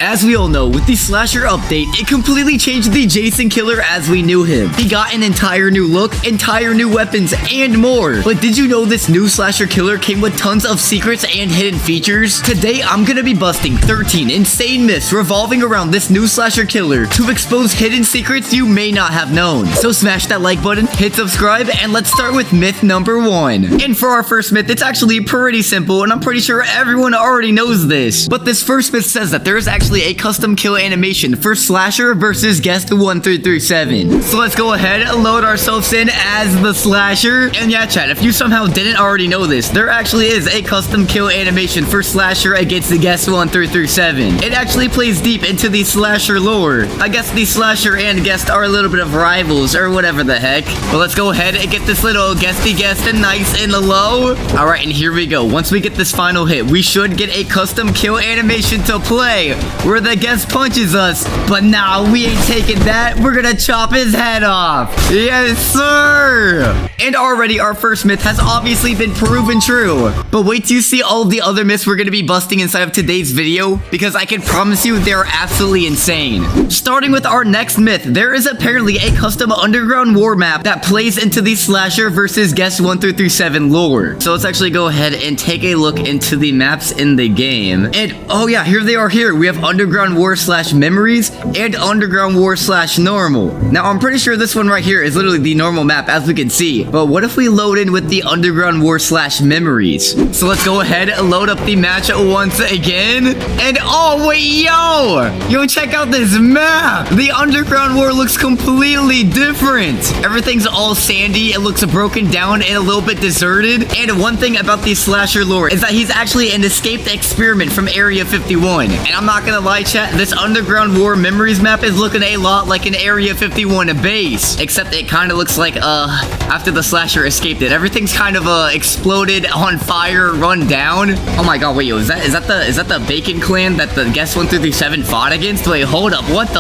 As we all know, with the slasher update, it completely changed the Jason killer as we knew him. He got an entire new look, entire new weapons, and more. But did you know this new slasher killer came with tons of secrets and hidden features? Today, I'm gonna be busting 13 insane myths revolving around this new slasher killer to expose hidden secrets you may not have known. So smash that like button, hit subscribe, and let's start with myth number 1. And for our first myth, it's actually pretty simple, and I'm pretty sure everyone already knows this. But this first myth says that there is actually a custom kill animation for slasher versus guest 1337. So let's go ahead and load ourselves in as the slasher. And yeah, chat, if you somehow didn't already know this, there actually is a custom kill animation for slasher against the guest 1337. It actually plays deep into the slasher lore. I guess the slasher and guest are a little bit of rivals or whatever the heck. But let's go ahead and get this little guesty guest and nice and low. All right, and here we go. Once we get this final hit, we should get a custom kill animation to play where the guest punches us. But nah, we ain't taking that. We're gonna chop his head off. Yes, sir. And already our first myth has obviously been proven true. But wait till you see all of the other myths we're gonna be busting inside of today's video, because I can promise you they're absolutely insane. Starting with our next myth, there is apparently a custom underground war map that plays into the slasher versus guest 1337 lore. So let's actually go ahead and take a look into the maps in the game. And oh yeah, here they are here. We have underground war / memories and underground war / normal. Now I'm pretty sure this one right here is literally the normal map, as we can see. But what if we load in with the underground war / memories? So let's go ahead and load up the match once again. And oh wait, yo, check out this map. The underground war looks completely different. Everything's all sandy. It looks broken down and a little bit deserted. And one thing about the slasher lore is that he's actually an escaped experiment from Area 51. And I'm not gonna lie, chat, this underground war memories map is looking a lot like an Area 51 base, except it kind of looks like after the slasher escaped it, everything's kind of exploded, on fire, run down. Oh my god, wait, yo, is that the Bacon clan that the guest 1337 fought against? Wait, hold up, what the?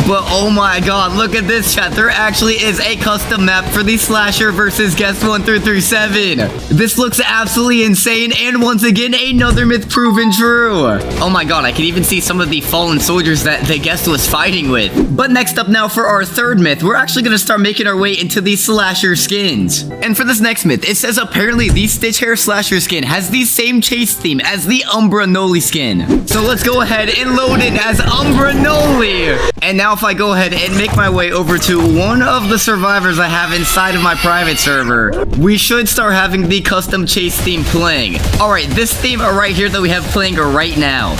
But oh my god, look at this, chat. There actually is a custom map for the slasher versus guest 1337. This looks absolutely insane, and once again, another myth proven true. Oh my god, I can even see some of the fallen soldiers that the guest was fighting with. But next up now for our third myth, we're actually gonna start making our way into the slasher skins. And for this next myth, it says apparently the Stitch Hair slasher skin has the same chase theme as the Nollie skin. So let's go ahead and load in as Nollie. And now if I go ahead and make my way over to one of the survivors I have inside of my private server, we should start having the custom chase theme playing. All right, this theme right here that we have playing right now.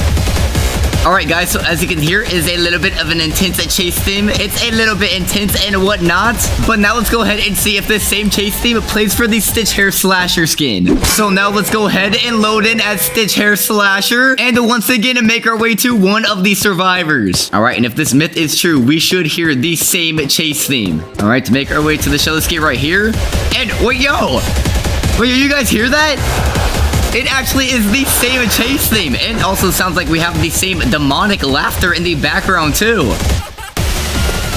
Alright guys, so as you can hear is a little bit of an intense chase theme. It's a little bit intense and whatnot. But now let's go ahead and see if this same chase theme plays for the Stitch Hair Slasher skin. So now let's go ahead and load in as Stitch Hair Slasher. And once again make our way to one of the survivors. Alright, and if this myth is true, we should hear the same chase theme. Alright, to make our way to the shelli skate right here. And wait, yo! Wait, you guys hear that? It actually is the same chase theme, and also sounds like we have the same demonic laughter in the background too.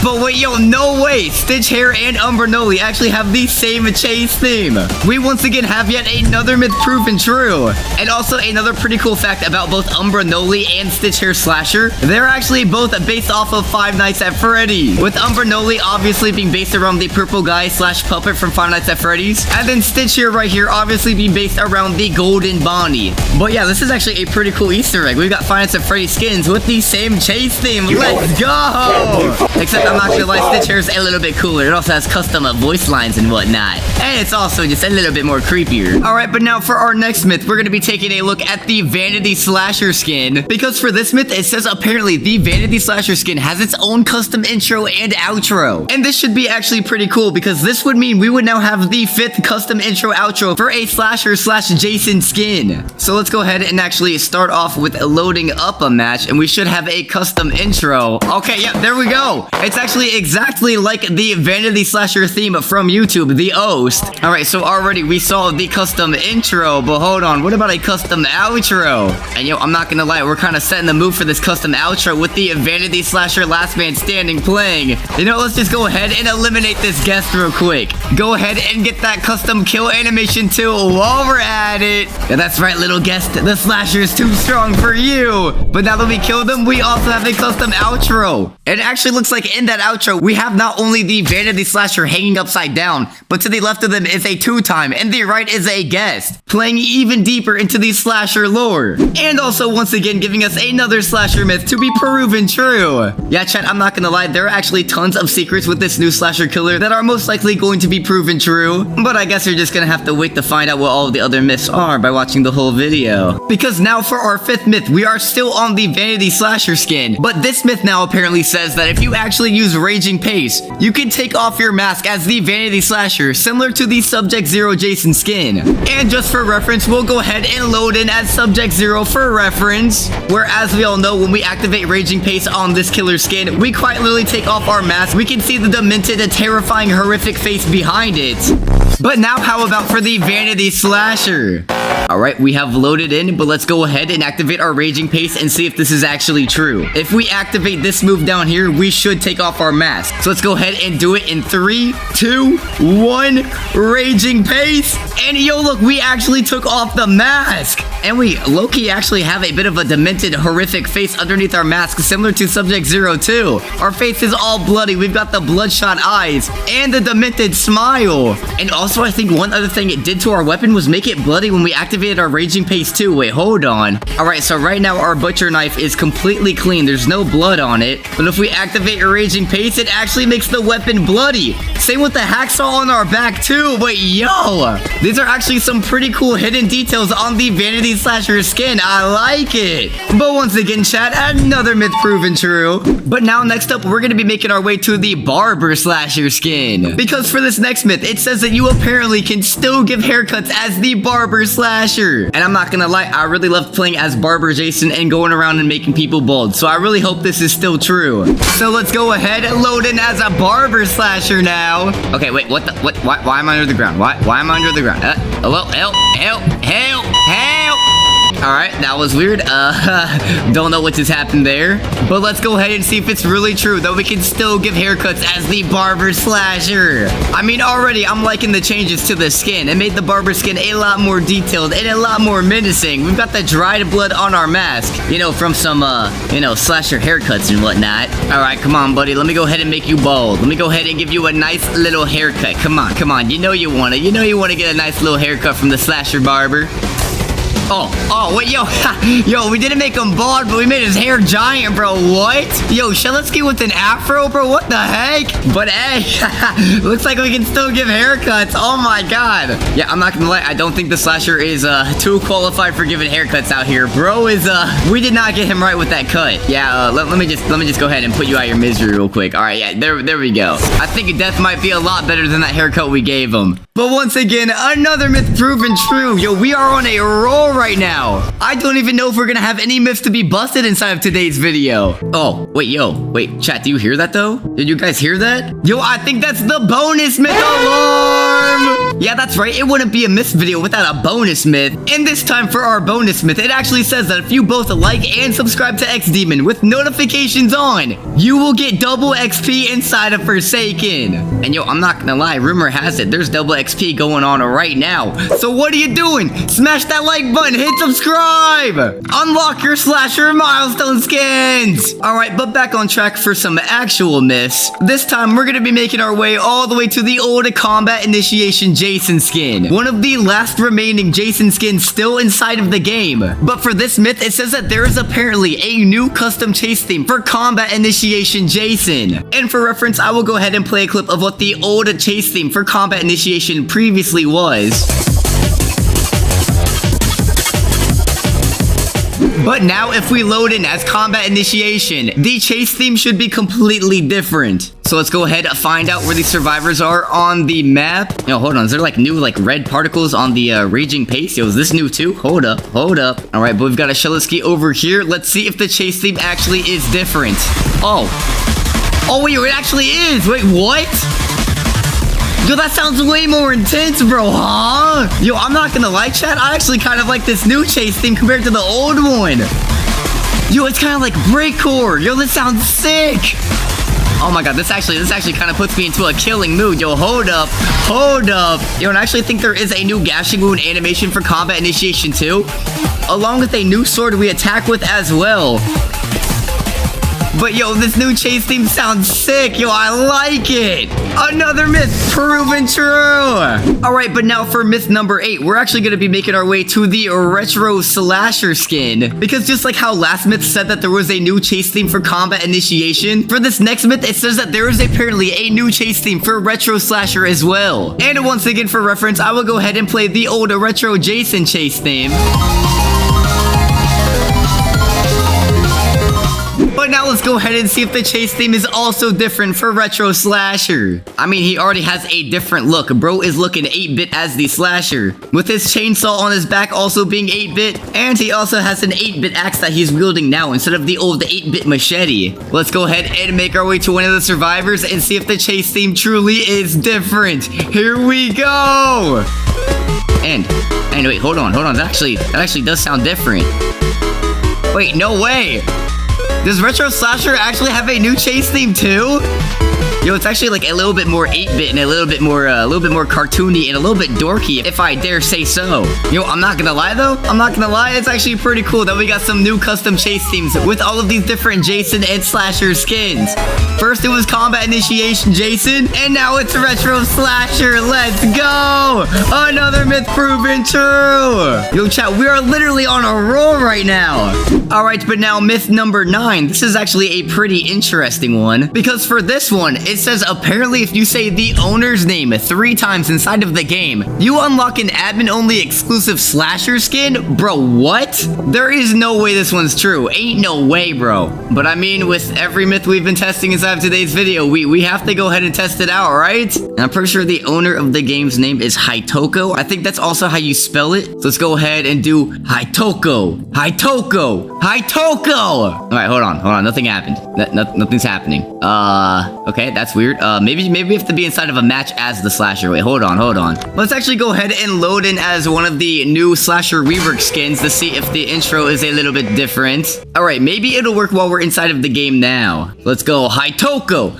But wait, yo, no way! Stitch Hair and Nollie actually have the same chase theme. We once again have yet another myth proven true. And also another pretty cool fact about both Nollie and Stitch Hair Slasher, they're actually both based off of Five Nights at Freddy's. With Nollie obviously being based around the purple guy / puppet from Five Nights at Freddy's. And then Stitch Hair right here obviously being based around the golden Bonnie. But yeah, this is actually a pretty cool Easter egg. We've got Five Nights at Freddy's skins with the same chase theme. Let's go! Except I'm not gonna lie, Stitch Hair is a little bit cooler. It also has custom voice lines and whatnot. And it's also just a little bit more creepier. Alright, but now for our next myth, we're gonna be taking a look at the Vanity Slasher skin. Because for this myth, it says apparently the Vanity Slasher skin has its own custom intro and outro. And this should be actually pretty cool, because this would mean we would now have the 5th custom intro outro for a slasher / Jason skin. So let's go ahead and actually start off with loading up a match, and we should have a custom intro. Okay, yep, there we go. It's actually exactly like the Vanity Slasher theme from YouTube, the Oast. All right, so already we saw the custom intro, but hold on, what about a custom outro? And yo, I'm not gonna lie, we're kind of setting the mood for this custom outro with the Vanity Slasher Last Man Standing playing. You know, let's just go ahead and eliminate this guest real quick. Go ahead and get that custom kill animation too while we're at it. Yeah, that's right, little guest, the slasher is too strong for you. But now that we killed them, we also have a custom outro. It actually looks like in that outro, we have not only the Vanity Slasher hanging upside down, but to the left of them is a 2-time, and the right is a guest, playing even deeper into the slasher lore. And also, once again, giving us another slasher myth to be proven true. Yeah, chat, I'm not gonna lie, there are actually tons of secrets with this new slasher killer that are most likely going to be proven true, but I guess you're just gonna have to wait to find out what all of the other myths are by watching the whole video. Because now for our 5th myth, we are still on the Vanity Slasher skin, but this myth now apparently says that if you actually use Raging Pace, you can take off your mask as the Vanity Slasher, similar to the Subject Zero Jason skin. And just for reference, we'll go ahead and load in as Subject Zero for reference, where as we all know, when we activate Raging Pace on this killer skin, we quite literally take off our mask. We can see the demented and terrifying horrific face behind it. But now how about for the Vanity Slasher? Alright, we have loaded in, but let's go ahead and activate our Raging Pace and see if this is actually true. If we activate this move down here, we should take off our mask. So let's go ahead and do it in 3, 2, 1, Raging Pace. And yo, look, we actually took off the mask. And we low-key actually have a bit of a demented, horrific face underneath our mask, similar to Subject Zero too. Our face is all bloody. We've got the bloodshot eyes and the demented smile. And also, I think one other thing it did to our weapon was make it bloody when we activated our Raging Pace too. Wait, hold on. Alright, so right now our butcher knife is completely clean. There's no blood on it. But if we activate your Raging Pace, it actually makes the weapon bloody. Same with the hacksaw on our back too. Wait, yo! These are actually some pretty cool hidden details on the Vanity Slasher skin. I like it. But once again, chat, another myth proven true. But now next up, we're going to be making our way to the Barber Slasher skin. Because for this next myth, it says that you apparently can still give haircuts as the Barber Slasher. And I'm not gonna lie, I really loved playing as Barber Jason and going around and making people bald. So I really hope this is still true. So let's go ahead and load in as a Barber Slasher now. Okay, wait, what the, why am I under the ground? Why am I under the ground? Hello, help. Alright, that was weird. Don't know what just happened there. But let's go ahead and see if it's really true that we can still give haircuts as the Barber Slasher. I mean, already, I'm liking the changes to the skin. It made the Barber skin a lot more detailed and a lot more menacing. We've got the dried blood on our mask, you know, from some, slasher haircuts and whatnot. Alright, come on, buddy. Let me go ahead and make you bald. Let me go ahead and give you a nice little haircut. Come on. You know you want to get a nice little haircut from the Slasher Barber. Oh, wait, yo, we didn't make him bald, but we made his hair giant, bro. What? Yo, Shelitsky with an afro, bro? What the heck? But hey, looks like we can still give haircuts. Oh my god. Yeah, I'm not gonna lie, I don't think the slasher is too qualified for giving haircuts out here. Bro is we did not get him right with that cut. Yeah, let me just go ahead and put you out of your misery real quick. All right, yeah, there we go. I think death might be a lot better than that haircut we gave him. But once again, another myth proven true. Yo, we are on a roll right now. I don't even know if we're gonna have any myths to be busted inside of today's video. Oh, wait, chat, do you hear that though? Did you guys hear that? Yo, I think that's the bonus myth alarm. Yeah, that's right. It wouldn't be a myth video without a bonus myth. And this time for our bonus myth, it actually says that if you both like and subscribe to xDemon with notifications on, you will get double XP inside of Forsaken. And yo, I'm not gonna lie, rumor has it there's double XP going on right now. So what are you doing? Smash that like button, hit subscribe, unlock your slasher milestone skins. All right, but back on track for some actual myths. This time we're gonna be making our way all the way to the old combat initiation Jason skin, one of the last remaining Jason skins still inside of the game. But for this myth, it says that there is apparently a new custom chase theme for combat initiation Jason. And for reference, I will go ahead and play a clip of what the old chase theme for combat initiation previously was. But now if we load in as combat initiation, the chase theme should be completely different. So let's go ahead and find out where the survivors are on the map. Yo, hold on, is there like new like red particles on the Raging Pace? Yo, is this new too? Hold up. All right, but we've got a Shelitsky over here. Let's see if the chase theme actually is different. Oh. Oh, wait, it actually is. Wait, what? Yo, that sounds way more intense, bro, huh? Yo, I'm not gonna lie, chat. I actually kind of like this new chase theme compared to the old one. Yo, it's kind of like breakcore. Yo, this sounds sick. Oh my god, this actually kind of puts me into a killing mood. Yo, hold up. Yo, and I actually think there is a new gashing wound animation for combat initiation too, along with a new sword we attack with as well. But yo, this new chase theme sounds sick. Yo, I like it. Another myth proven true. All right, but now for myth number 8, we're actually going to be making our way to the retro slasher skin. Because just like how last myth said that there was a new chase theme for combat initiation, for this next myth, it says that there is apparently a new chase theme for retro slasher as well. And once again, for reference, I will go ahead and play the old retro Jason chase theme. But now let's go ahead and see if the chase theme is also different for retro slasher. I mean, he already has a different look. Bro is looking 8-bit as the slasher, with his chainsaw on his back also being 8-bit, and he also has an 8-bit axe that he's wielding now instead of the old 8-bit machete. Let's go ahead and make our way to one of the survivors and see if the chase theme truly is different. Here we go. And wait, hold on. That actually does sound different. Wait, no way. Does retro slasher actually have a new chase theme too? Yo, it's actually like a little bit more 8-bit and a little bit more cartoony and a little bit dorky, if I dare say so. Yo, I'm not gonna lie though. It's actually pretty cool that we got some new custom chase themes with all of these different Jason and slasher skins. First it was combat initiation Jason, and now it's retro slasher. Let's go! Another myth proven true. Yo, chat, we are literally on a roll right now. All right, but now myth number 9. This is actually a pretty interesting one, because for this one, it says apparently if you say the owner's name 3 times inside of the game, you unlock an admin-only exclusive slasher skin? Bro, what? There is no way this one's true. Ain't no way, bro. But I mean, with every myth we've been testing inside of today's video, we have to go ahead and test it out, right? And I'm pretty sure the owner of the game's name is Hitoko. I think that's also how you spell it. So let's go ahead and do Hitoko. All right, hold on. Nothing happened. Nothing's happening. Okay, that's weird. Maybe we have to be inside of a match as the slasher. Wait, hold on. Let's actually go ahead and load in as one of the new slasher rework skins to see if the intro is a little bit different. All right, maybe it'll work while we're inside of the game now. Let's go. Hitoko.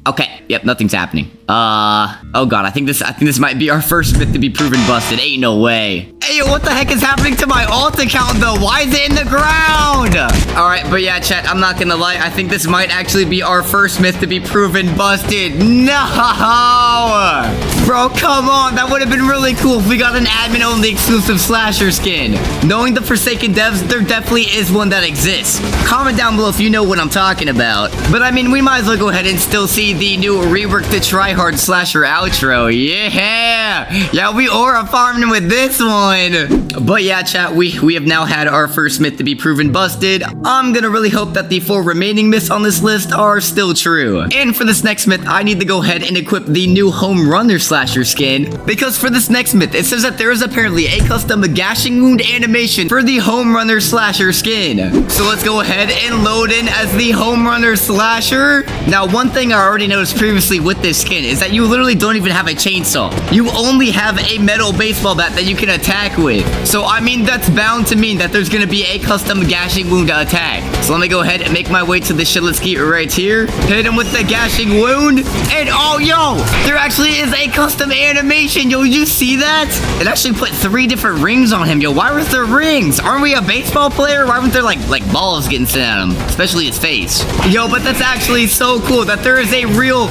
Okay, yep, nothing's happening. Oh god, I think this might be our first myth to be proven busted. Ain't no way. Hey, yo, what the heck is happening to my alt account though? Why is it in the ground? All right, but yeah, chat, I'm not gonna lie. I think this might actually be our first myth to be proven busted. No! Bro, come on. That would have been really cool if we got an admin-only exclusive slasher skin. Knowing the Forsaken devs, there definitely is one that exists. Comment down below if you know what I'm talking about. But I mean, we might as well go ahead and still see the new rework the tryhard slasher outro. Yeah, we are farming with this one. But yeah, chat, we have now had our first myth to be proven busted. I'm gonna really hope that the 4 remaining myths on this list are still true. And for this next myth, I need to go ahead and equip the new Homerunner slasher skin, because for this next myth, it says that there is apparently a custom gashing wound animation for the Homerunner slasher skin. So let's go ahead and load in as the Homerunner slasher. Now, one thing I already noticed previously with this skin is that you literally don't even have a chainsaw. You only have a metal baseball bat that you can attack with. So I mean, that's bound to mean that there's gonna be a custom gashing wound to attack. So let me go ahead and make my way to the Shilitsky right here. Hit him with the gashing wound. And oh, yo, there actually is a custom animation. Yo, did you see that? It actually put 3 different rings on him. Yo, why was there rings? Aren't we a baseball player? Why weren't there like balls getting sent at him? Especially his face. Yo, but that's actually so cool that there is a real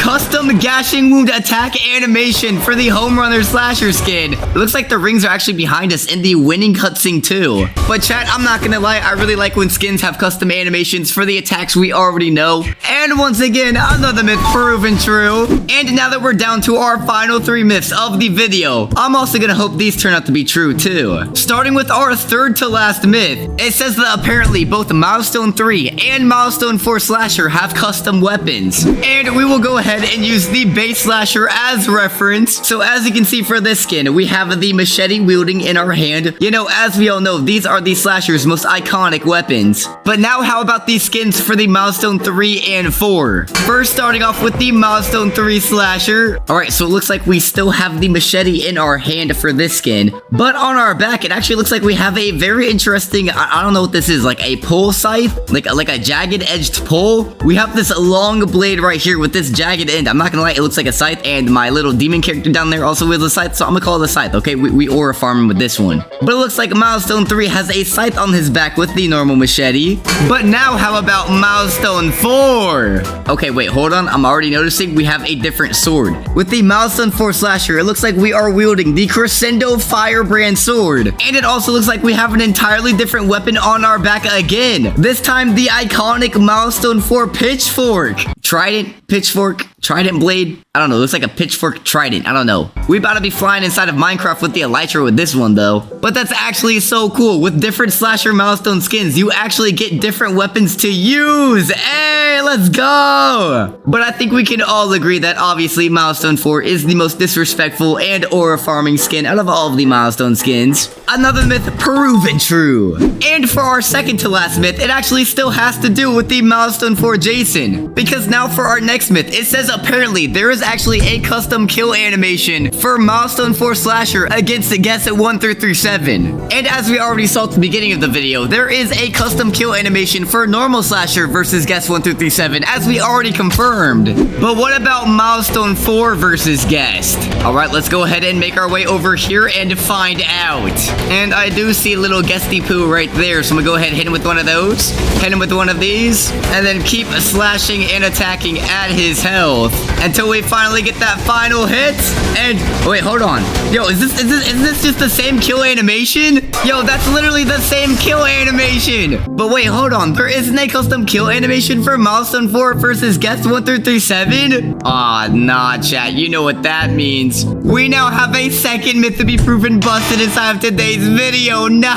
custom gashing wound attack animation for the Homerunner slasher skin. It looks like the rings are actually behind us in the winning cutscene too. But chat, I'm not gonna lie, I really like when skins have custom animations for the attacks we already know. And once again, another myth proven true. And now that we're down to our final 3 myths of the video, I'm also gonna hope these turn out to be true too. Starting with our third to last myth, it says that apparently both Milestone 3 and Milestone 4 Slasher have custom weapons. And we will go ahead and use the base slasher as reference. So as you can see for this skin, we have the machete wielding in our hand. You know, as we all know, these are the slasher's most iconic weapons. skins. But now how about these skins for the Milestone 3 and 4? First, starting off with the Milestone 3 slasher. Alright, so it looks like we still have the machete in our hand for this skin. But on our back, it actually looks like we have a very interesting, I don't know what this is, like a pole scythe? Like a jagged edged pole? We have this long blade right here with this jagged end. I'm not gonna lie, it looks like a scythe, and my little demon character down there also with a scythe, so I'm gonna call it a scythe, okay? We aura farming with this one. But it looks like Milestone 3 has a scythe on his back with the normal machete. But now how about Milestone 4? Okay, wait, hold on. I'm already noticing we have a different sword. With the Milestone 4 slasher, it looks like we are wielding the Crescendo Firebrand sword. And it also looks like we have an entirely different weapon on our back again. This time, the iconic Milestone 4 pitchfork. Trident, pitchfork, trident blade. I don't know, it looks like a pitchfork trident. I don't know. We about to be flying inside of Minecraft with the elytra with this one though. But that's actually so cool. With different slasher Milestone skins, you actually get different weapons to use. Hey, let's go. But I think we can all agree that obviously Milestone 4 is the most disrespectful and aura farming skin out of all of the Milestone skins. Another myth proven true. And for our second to last myth, it actually still has to do with the Milestone 4 Jason. Because now for our next myth, it says apparently there is actually a custom kill animation for Milestone 4 Slasher against the guests at 1 through 7. And as we already saw at the beginning of the video, there is a custom kill animation for normal Slasher versus guests 1 through 7, as we already confirmed. But what about Milestone 4 versus guest? Alright, let's go ahead and make our way over here and find out. And I do see little guesty poo right there, so I'm gonna go ahead and hit him with one of those, hit him with one of these, and then keep slashing and attacking at his health until we finally get that final hit. And wait, hold on. Yo, is this just the same kill animation? Yo, that's literally the same kill animation. But wait, hold on. There isn't a custom kill animation for Milestone 4 versus guest 1 through 7? Aw, nah, chat. You know what that means. We now have a second myth to be proven busted inside of today's video. No.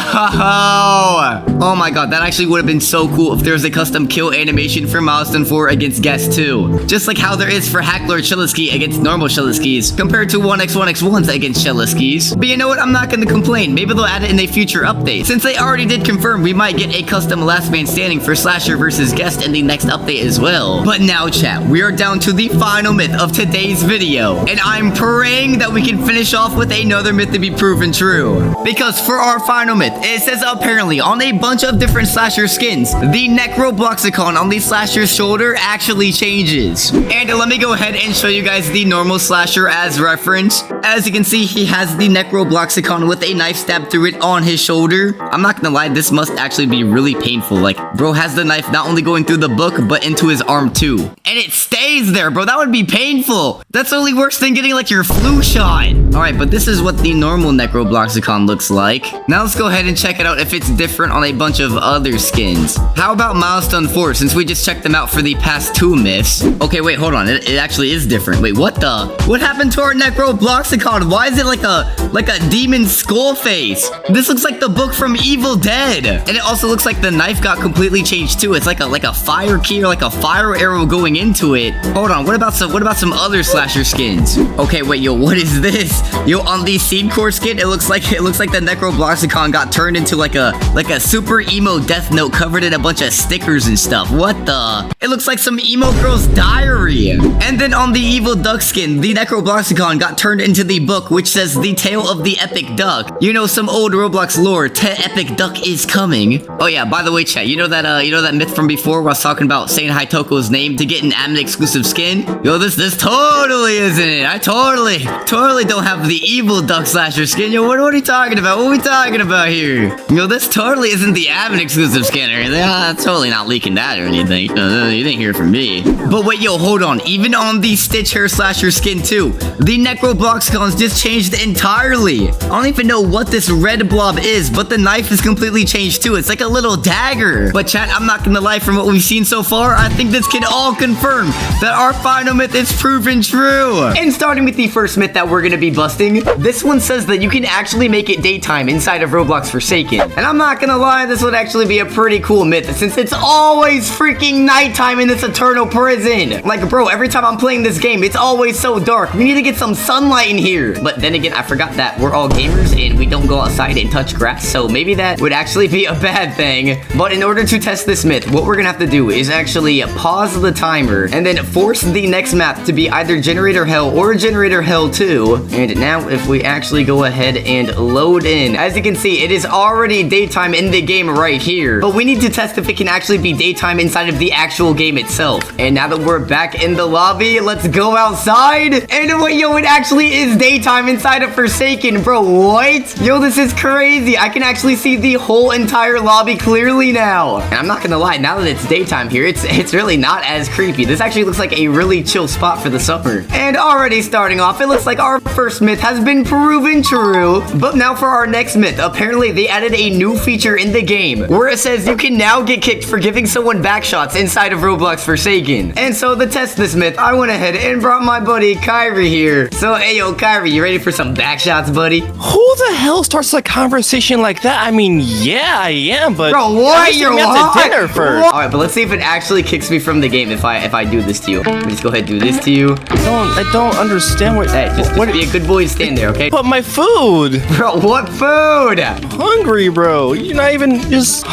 Oh my god, that actually would have been so cool if there was a custom kill animation for Milestone 4 against guest 2. Just like how there is for Hacklord Shelliski against normal Shelliskis, compared to 1x1x1s against Shelliskis. But you know what? I'm not going to complain. Maybe they'll add it in a future update. Since they already did confirm we might get a custom last man standing for Slasher versus guest in the next update as well. But now, chat, we are down to the final myth of today's video. And I'm praying that we can finish off with another myth to be proven true. Because for our final myth, it says apparently on a bunch of different Slasher skins, the necrobloxicon on the Slasher's shoulder actually changes. And let me go ahead and show you guys the normal Slasher as reference. As you can see, he has the necrobloxicon with a knife stabbed through it on his shoulder. I'm not gonna lie, this must actually be really painful. Like, bro has the knife not only going through the book, but into his arm too. And it stays there, bro. That would be painful. That's only worse than getting like your flu shot. Alright, but this is what the normal necrobloxicon looks like. Now let's go ahead and check it out if it's different on a bunch of other skins. How about Milestone 4, since we just checked them out for the past 2 myths? Okay, wait, hold on. It actually is different. Wait, what the? What happened to our necrobloxicon? Why is it like a demon skull face? This looks like the book from Evil Dead. And it also looks like the knife got completely changed too. It's like a fire key or like a fire arrow going into it. Hold on, what about some other Slasher skins? Okay, wait, yo, what is this? Yo, on the Seed Core skin, it looks like the necrobloxicon got turned into like a super emo Death Note covered in a bunch of stickers and stuff. What the? It looks like some emo girl's diary. And then on the Evil Duck skin, the necrobloxicon got turned into the book which says the tale of the epic duck. You know, some old Roblox lore. Epic duck is coming. Oh yeah, by the way, chat, you know that myth from before where I was talking about saying Hytoko's name to get an admin exclusive skin? Yo, this totally isn't it. I totally don't have the Evil Duck Slasher skin. Yo, what are you talking about? What are we talking about here? Yo, this totally isn't the admin exclusive skin or anything. I'm totally not leaking that or anything. You didn't hear it from me. But wait, yo, hold on. Even on the Stitch Hair Slasher skin too, the necrobloxicons just changed entirely. I don't even know what this red blob is, but the knife is completely changed too. It's like a little dagger. But chat, I'm not gonna lie, from what we've seen so far, I think this can all confirm that our final myth is proven true. And starting with the first myth that we're gonna be busting, this one says that you can actually make it daytime inside of Roblox Forsaken. And I'm not gonna lie, this would actually be a pretty cool myth since it's always freaking nighttime in this eternal prison. Like, bro, every time I'm playing this game, it's always so dark. We need to get some sunlight in here. But then again, I forgot that we're all gamers and we don't go outside and touch grass. So maybe that would actually be a bad thing. But in order to test this myth, what we're gonna have to do is actually pause the timer and then force the next map to be either Generator Hell or Generator Hell 2. And now if we actually go ahead and load in, as you can see, it is already daytime in the game right here. But we need to test if it can actually be daytime inside of the actual game itself. And now that we're back in the lobby, let's go outside. And wait, yo, it actually is daytime inside of Forsaken, bro. What? Yo, this is crazy. I can actually see the whole entire lobby clearly now. And I'm not gonna lie, now that it's daytime here, it's really not as creepy. This actually looks like a really chill spot for the summer. And already starting off, it looks like our first myth has been proven true. But now for our next myth, apparently they added a new feature in the game where it says you can now get kicked for giving someone backshots inside of Roblox Forsaken. And so to test this myth, I went ahead and brought my buddy Kyrie here. So hey yo, Kyrie, you ready for some backshots, buddy? Who the hell starts a conversation like that? I mean, yeah, I am, but bro, what? You're out to dinner first. All right, but let's see if it actually kicks me from the game if I do this to you. Let me just go ahead and do this to you. I don't understand what. Hey, just be a good boy and stand there, okay? But my food. Bro, what food? I'm hungry, bro. You're not even just,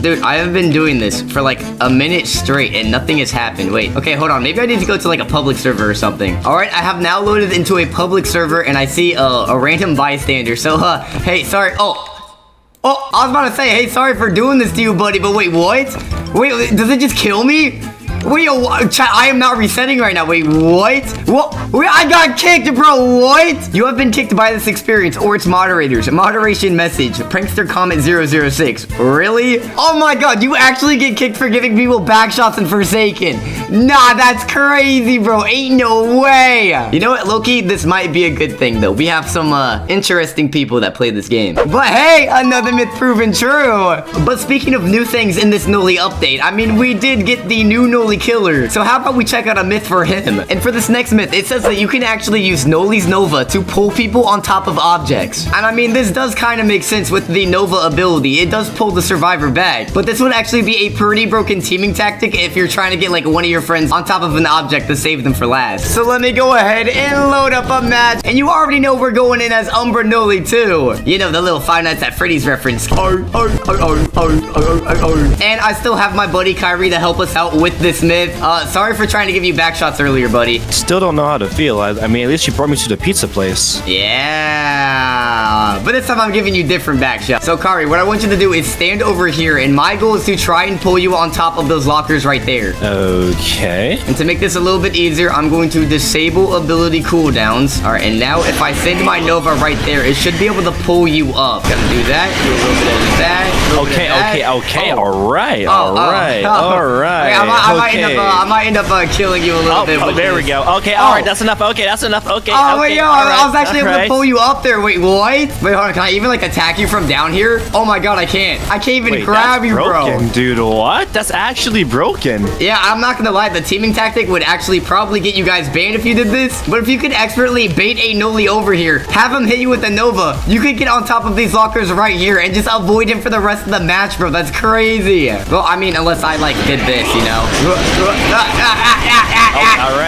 Dude, I have been doing this for like a minute straight and nothing has happened. Wait, okay, hold on. Maybe I need to go to like a public server or something. All right, I have now loaded into a public server and I see a random bystander. So, hey, sorry. Oh, I was about to say, hey, sorry for doing this to you, buddy. But wait, what? Wait, does it just kill me? Wait, chat, I am not resetting right now. Wait, what? What? Wait, I got kicked, bro. What? You have been kicked by this experience or its moderators. Moderation message. Prankster comment 006. Really? Oh my god, you actually get kicked for giving people backshots in Forsaken. Nah, that's crazy, bro. Ain't no way. You know what, Loki? This might be a good thing, though. We have some interesting people that play this game. But hey, another myth proven true. But speaking of new things in this Nollie update, I mean, we did get the new Nollie killer. So how about we check out a myth for him? And for this next myth, it says that you can actually use Nollie's Nova to pull people on top of objects. And I mean, this does kind of make sense with the Nova ability. It does pull the survivor back. But this would actually be a pretty broken teaming tactic if you're trying to get like one of your friends on top of an object to save them for last. So let me go ahead and load up a match. And you already know we're going in as Umbra Nollie too. You know, the little Five Nights at Freddy's reference. And I still have my buddy Kyrie to help us out with this myth. Sorry for trying to give you backshots earlier, buddy. Still don't know how to feel. I mean, at least you brought me to the pizza place. Yeah. But this time I'm giving you different backshots. So, Kyrie, what I want you to do is stand over here, and my goal is to try and pull you on top of those lockers right there. Okay. And to make this a little bit easier, I'm going to disable ability cooldowns. All right, and now if I send my Nova right there, it should be able to pull you up. Gotta do that. Do a little bit of that. Okay. Oh. All right. I might end up killing you a little bit. There we go. Okay, all right, that's enough. Okay, that's enough. Okay. Oh, wait, yo, I was actually able to pull you up there. Wait, what? Wait, hold on. Can I even like attack you from down here? Oh my god, I can't. I can't even grab you, broken, bro. Dude, what? That's actually broken. Yeah, I'm not gonna lie. The teaming tactic would actually probably get you guys banned if you did this. But if you could expertly bait a Nollie over here, have him hit you with the Nova, you could get on top of these lockers right here and just avoid him for the rest of the match, bro. That's crazy. Well, I mean, unless I like did this, you know. All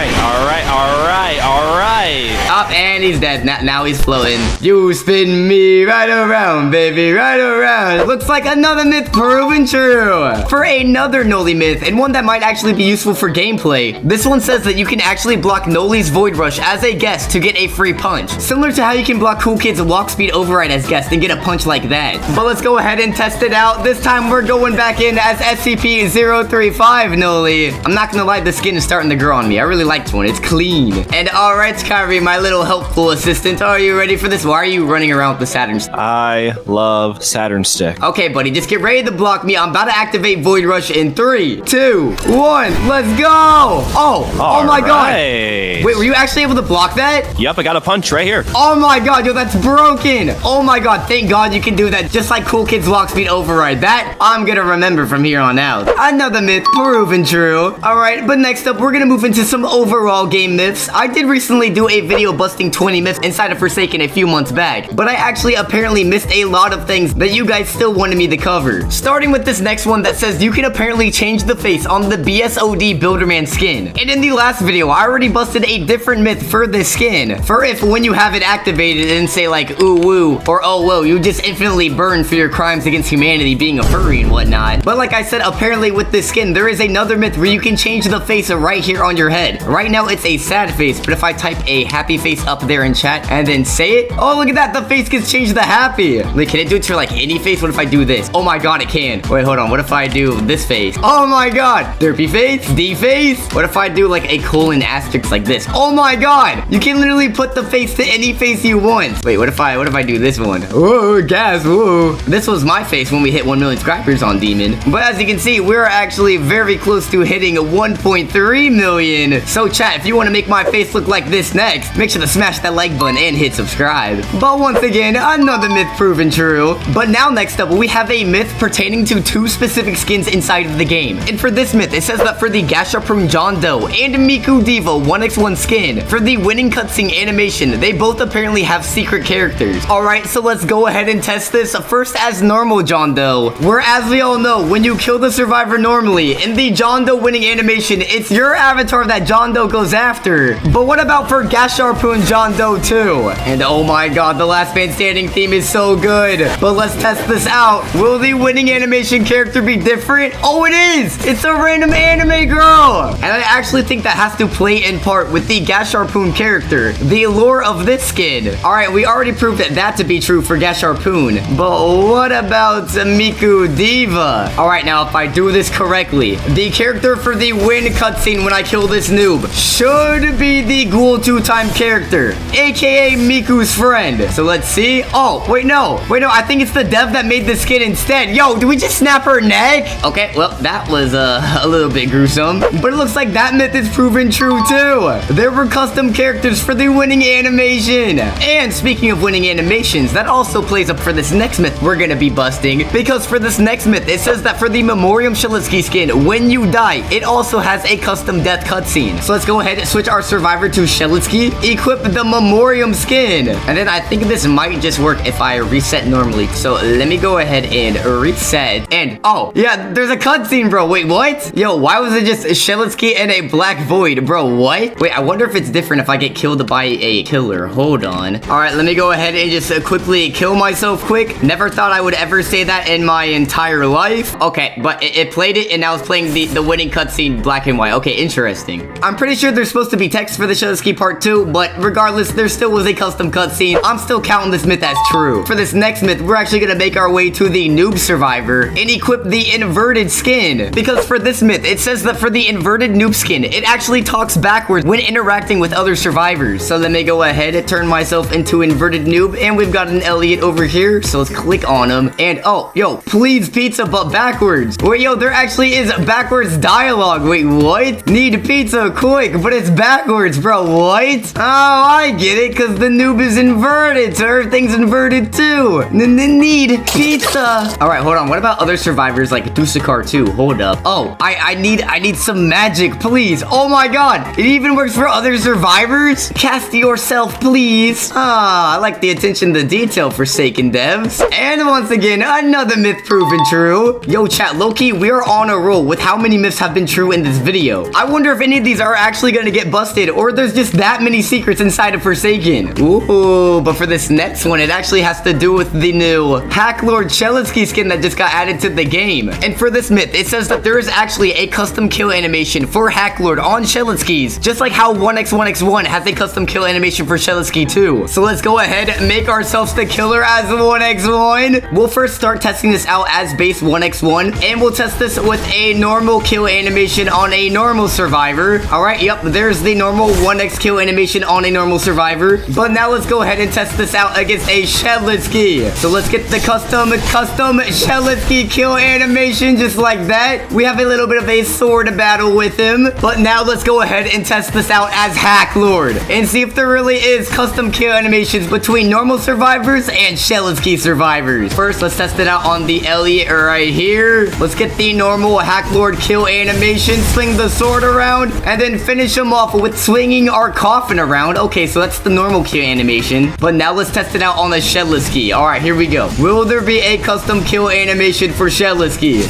right. Up, and he's dead. Now he's floating. You spin me right around, baby, right around. Looks like another myth proven true. For another Nollie myth, and one that might actually be useful for gameplay, this one says that you can actually block Nollie's Void Rush as a guest to get a free punch. Similar to how you can block Cool Kid's Walk Speed Override as guest and get a punch like that. But let's go ahead and test it out. This time we're going back in as SCP-035 Nollie. I'm not gonna lie, the skin is starting to grow on me. I really like this one. It's clean. And alright, Kyrie, my little helpful assistant, are you ready for this? Why are you running around with the Saturn stick? I love Saturn stick. Okay, buddy, just get ready to block me. I'm about to activate Void Rush in 3, 2, 1. Let's go! Oh my god. Wait, were you actually able to block that? Yep, I got a punch right here. Oh my god, yo, that's broken. Oh my god, thank god you can do that. Just like Cool Kid's Walk Speed Override. That I'm gonna remember from here on out. Another myth proven true. Alright, but next up, we're gonna move into some overall game myths. I did recently do a video busting 20 myths inside of Forsaken a few months back, but I actually apparently missed a lot of things that you guys still wanted me to cover. Starting with this next one that says you can apparently change the face on the BSOD the Builderman skin. And in the last video, I already busted a different myth for this skin. For if when you have it activated and say like, ooh woo, or oh whoa, you just infinitely burn for your crimes against humanity being a furry and whatnot. But like I said, apparently with this skin, there is another myth where you can change the face right here on your head. Right now, it's a sad face, but if I type a happy face up there in chat and then say it, oh, look at that, the face gets changed to happy. Wait, can it do it to like any face? What if I do this? Oh my god, it can. Wait, hold on, what if I do this face? Oh my god, derpy face, D face. What if I do like a colon asterisk like this? Oh my god, you can literally put the face to any face you want. Wait, what if I do this one? Whoa, gas, whoa. This was my face when we hit 1 million subscribers on Demon. But as you can see, we're actually very close to hitting 1.3 million. So chat, if you want to make my face look like this next, make sure to smash that like button and hit subscribe. But once again, another myth proven true. But now next up, we have a myth pertaining to 2 specific skins inside of the game. And for this myth, it says that for the Gasharpoon John Doe and Miku Diva 1x1 skin, for the winning cutscene animation, they both apparently have secret characters. Alright, so let's go ahead and test this first as normal John Doe, where as we all know, when you kill the survivor normally, in the John Doe winning animation, it's your avatar that John Doe goes after. But what about for Gasharpoon John Doe too? And oh my god, the last man standing theme is so good. But let's test this out. Will the winning animation character be different? Oh, it is! It's a random anime girl! And I actually think that has to play in part with the Gasharpoon character, the lore of this skin. Alright, we already proved that to be true for Gasharpoon. But what about Miku Diva? Alright, now if I do this correctly, the character for the win cutscene when I kill this noob should be the Ghoul 2-time character, aka Miku's friend. So let's see. Oh, wait, no, I think it's the dev that made the skin instead. Yo, did we just snap her neck? Okay, well, that was a little bit gruesome, but it looks like that myth is proven true too. There were custom characters for the winning animation. And speaking of winning animations, that also plays up for this next myth we're gonna be busting, because for this next myth, it says that for the Memoriam Shelitsky skin, when you die, it also has a custom death cutscene. So let's go ahead and switch our survivor to Shelitsky, equip the Memoriam skin, and then I think this might just work if I reset normally. So let me go ahead and reset, and oh yeah, there's a cutscene, bro. Wait, what? Yo, why was it just Shelitsky and a black void, bro? What? Wait, I wonder if it's different if I get killed by a killer. Hold on. All right, let me go ahead and just quickly kill myself quick. Never thought I would ever say that in my entire life. Okay, but it played it, and now it's playing the winning cutscene black and white. Okay, interesting. I'm pretty sure there's supposed to be text for the Shelitsky part 2, but regardless, there still was a custom cutscene. I'm still counting this myth as true. For this next myth, we're actually gonna make our way to the noob survivor and equip the inverted skin, because for this myth, it says that for the inverted noob skin, it actually talks backwards when interacting with other survivors. So let me go ahead and turn myself into inverted noob, and we've got an Elliot over here, so let's click on him. And oh, yo, please pizza, but backwards. Wait, yo, there actually is backwards dialogue. Wait, what? Need pizza quick, but it's backwards, bro. What? Oh, I get it, because the noob is inverted, so everything's inverted too. Need pizza. All right, hold on. What about other survivors like Dussar too? Hold up. Oh, I need some magic, please. Oh my god, it even works for other survivors. Cast yourself, please. Ah, I like the attention to detail, Forsaken devs. And once again, another myth proven true. Yo, chat, low-key, we are on a roll with how many myths have been true in this video. I wonder if any of these are actually gonna get busted, or there's just that many secrets inside of Forsaken. Ooh, but for this next one, it actually has to do with the new Hacklord Shelitsky skin that just got added to the game. And for this myth, it says that there is actually a custom kill animation for Hacklord on Shelitsky's, just like how 1x1x1 has a custom kill animation for Shelitsky too. So let's go ahead and make ourselves the killer as 1x1. We'll first start testing this out as base 1x1, and we'll test this with a normal kill animation on a normal survivor. All right, yep, there's the normal 1x kill animation on a normal survivor. But now let's go ahead and test this out against a Shelitsky. So let's get the custom Shelitsky kill animation just like that. We have a little bit of a sword battle with him. But now let's go ahead and test this out as Hacklord and see if there really is custom kill animations between normal survivors and Shelitsky survivors. First, let's test it out on the Elliot right here. Let's get the normal Hacklord kill animation, swing the sword around, and then finish him off with swinging our coffin around. Okay, so that's the normal kill animation. But now let's test it out on the Shelitsky. All right, here we go. Will there be a custom kill animation for Shelitsky?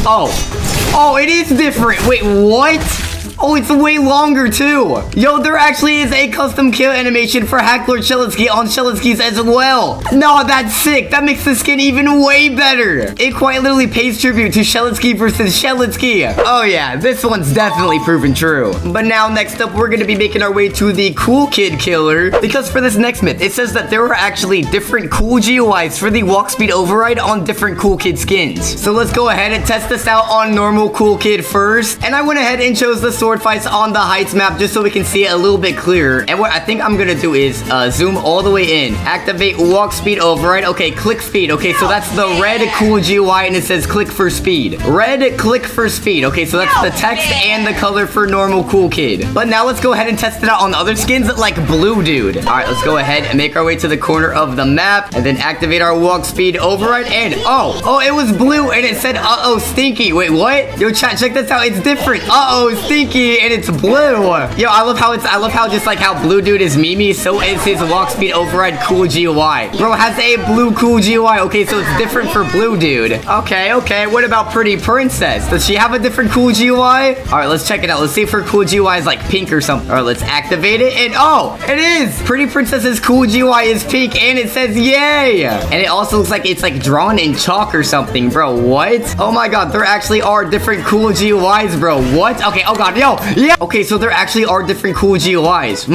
Oh, it is different. Wait, what? Oh, it's way longer too. Yo, there actually is a custom kill animation for Hacklord Shelitsky on Shelitsky's as well. No, that's sick. That makes the skin even way better. It quite literally pays tribute to Shelitsky versus Shelitsky. Oh yeah, this one's definitely proven true. But now next up, we're gonna be making our way to the cool kid killer, because for this next myth, it says that there are actually different cool GUIs for the walk speed override on different cool kid skins. So let's go ahead and test this out on normal cool kid first. And I went ahead and chose the sword fights on the heights map just so we can see it a little bit clearer. And what I think I'm gonna do is zoom all the way in, activate walk speed override. Okay, click speed. Okay, so that's the red cool GUI and it says click for speed. Red, click for speed. Okay, so that's the text and the color for normal cool kid. But now let's go ahead and test it out on other skins like blue dude. All right, let's go ahead and make our way to the corner of the map and then activate our walk speed override. And oh, it was blue and it said uh-oh stinky. Wait, what? Yo, chat, check this out. It's different. Uh-oh stinky and it's blue. Yo, I love how just like how blue dude is Mimi, so is his walk speed override cool GUI. Bro has a blue cool GUI. Okay, so it's different for blue dude. Okay. What about pretty princess? Does she have a different cool GUI? All right, let's check it out. Let's see if her cool GUI is like pink or something. All right, let's activate it. And oh, it is. Pretty princess's cool GUI is pink and it says yay. And it also looks like it's like drawn in chalk or something, bro. What? Oh my god, there actually are different cool GUIs, bro. What? Okay, oh god, yo, yeah. Okay, so there actually are different cool GUIs.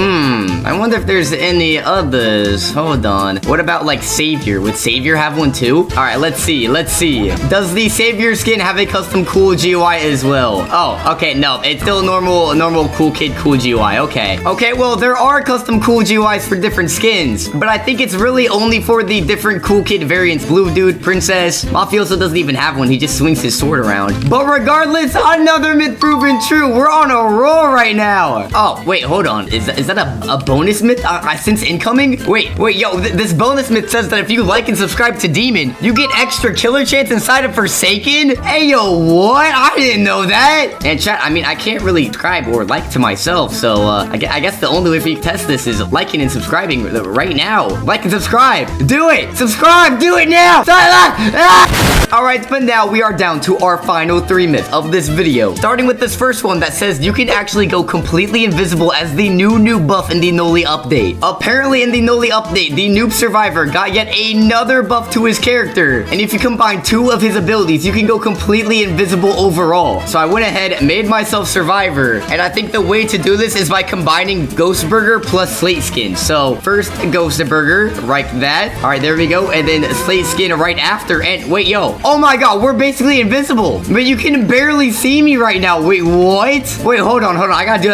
I wonder if there's any others. Hold on. What about like Savior? Would Savior have one too? All right, let's see. Does the Savior skin have a custom cool GUI as well? Oh, okay, no, it's still normal cool kid cool GUI. Okay, well, there are custom cool GUIs for different skins, but I think it's really only for the different cool kid variants. Blue dude, princess. Mafioso doesn't even have one. He just swings his sword around. But regardless, another myth proven true. We're on a roll right now. Oh, wait, hold on. Is that a bonus myth I sense incoming? Wait, yo, this bonus myth says that if you like and subscribe to Demon, you get extra killer chance inside of Forsaken? Hey, yo, what? I didn't know that. And chat, I mean, I can't really subscribe or like to myself, so I guess the only way for you to test this is liking and subscribing right now. Like and subscribe. Do it. Subscribe. Do it now. Alright, but now we are down to our final 3 myths of this video. Starting with this first one that says you can actually go completely invisible as the new buff in the Nollie update. Apparently in the Nollie update, the noob survivor got yet another buff to his character. And if you combine 2 of his abilities, you can go completely invisible overall. So I went ahead and made myself survivor. And I think the way to do this is by combining Ghost Burger plus Slate Skin. So first Ghost Burger, like that. Alright, there we go. And then Slate Skin right after. And wait, yo. Oh my god, we're basically invisible. But you can barely see me right now. Wait, what? Wait, hold on. I gotta do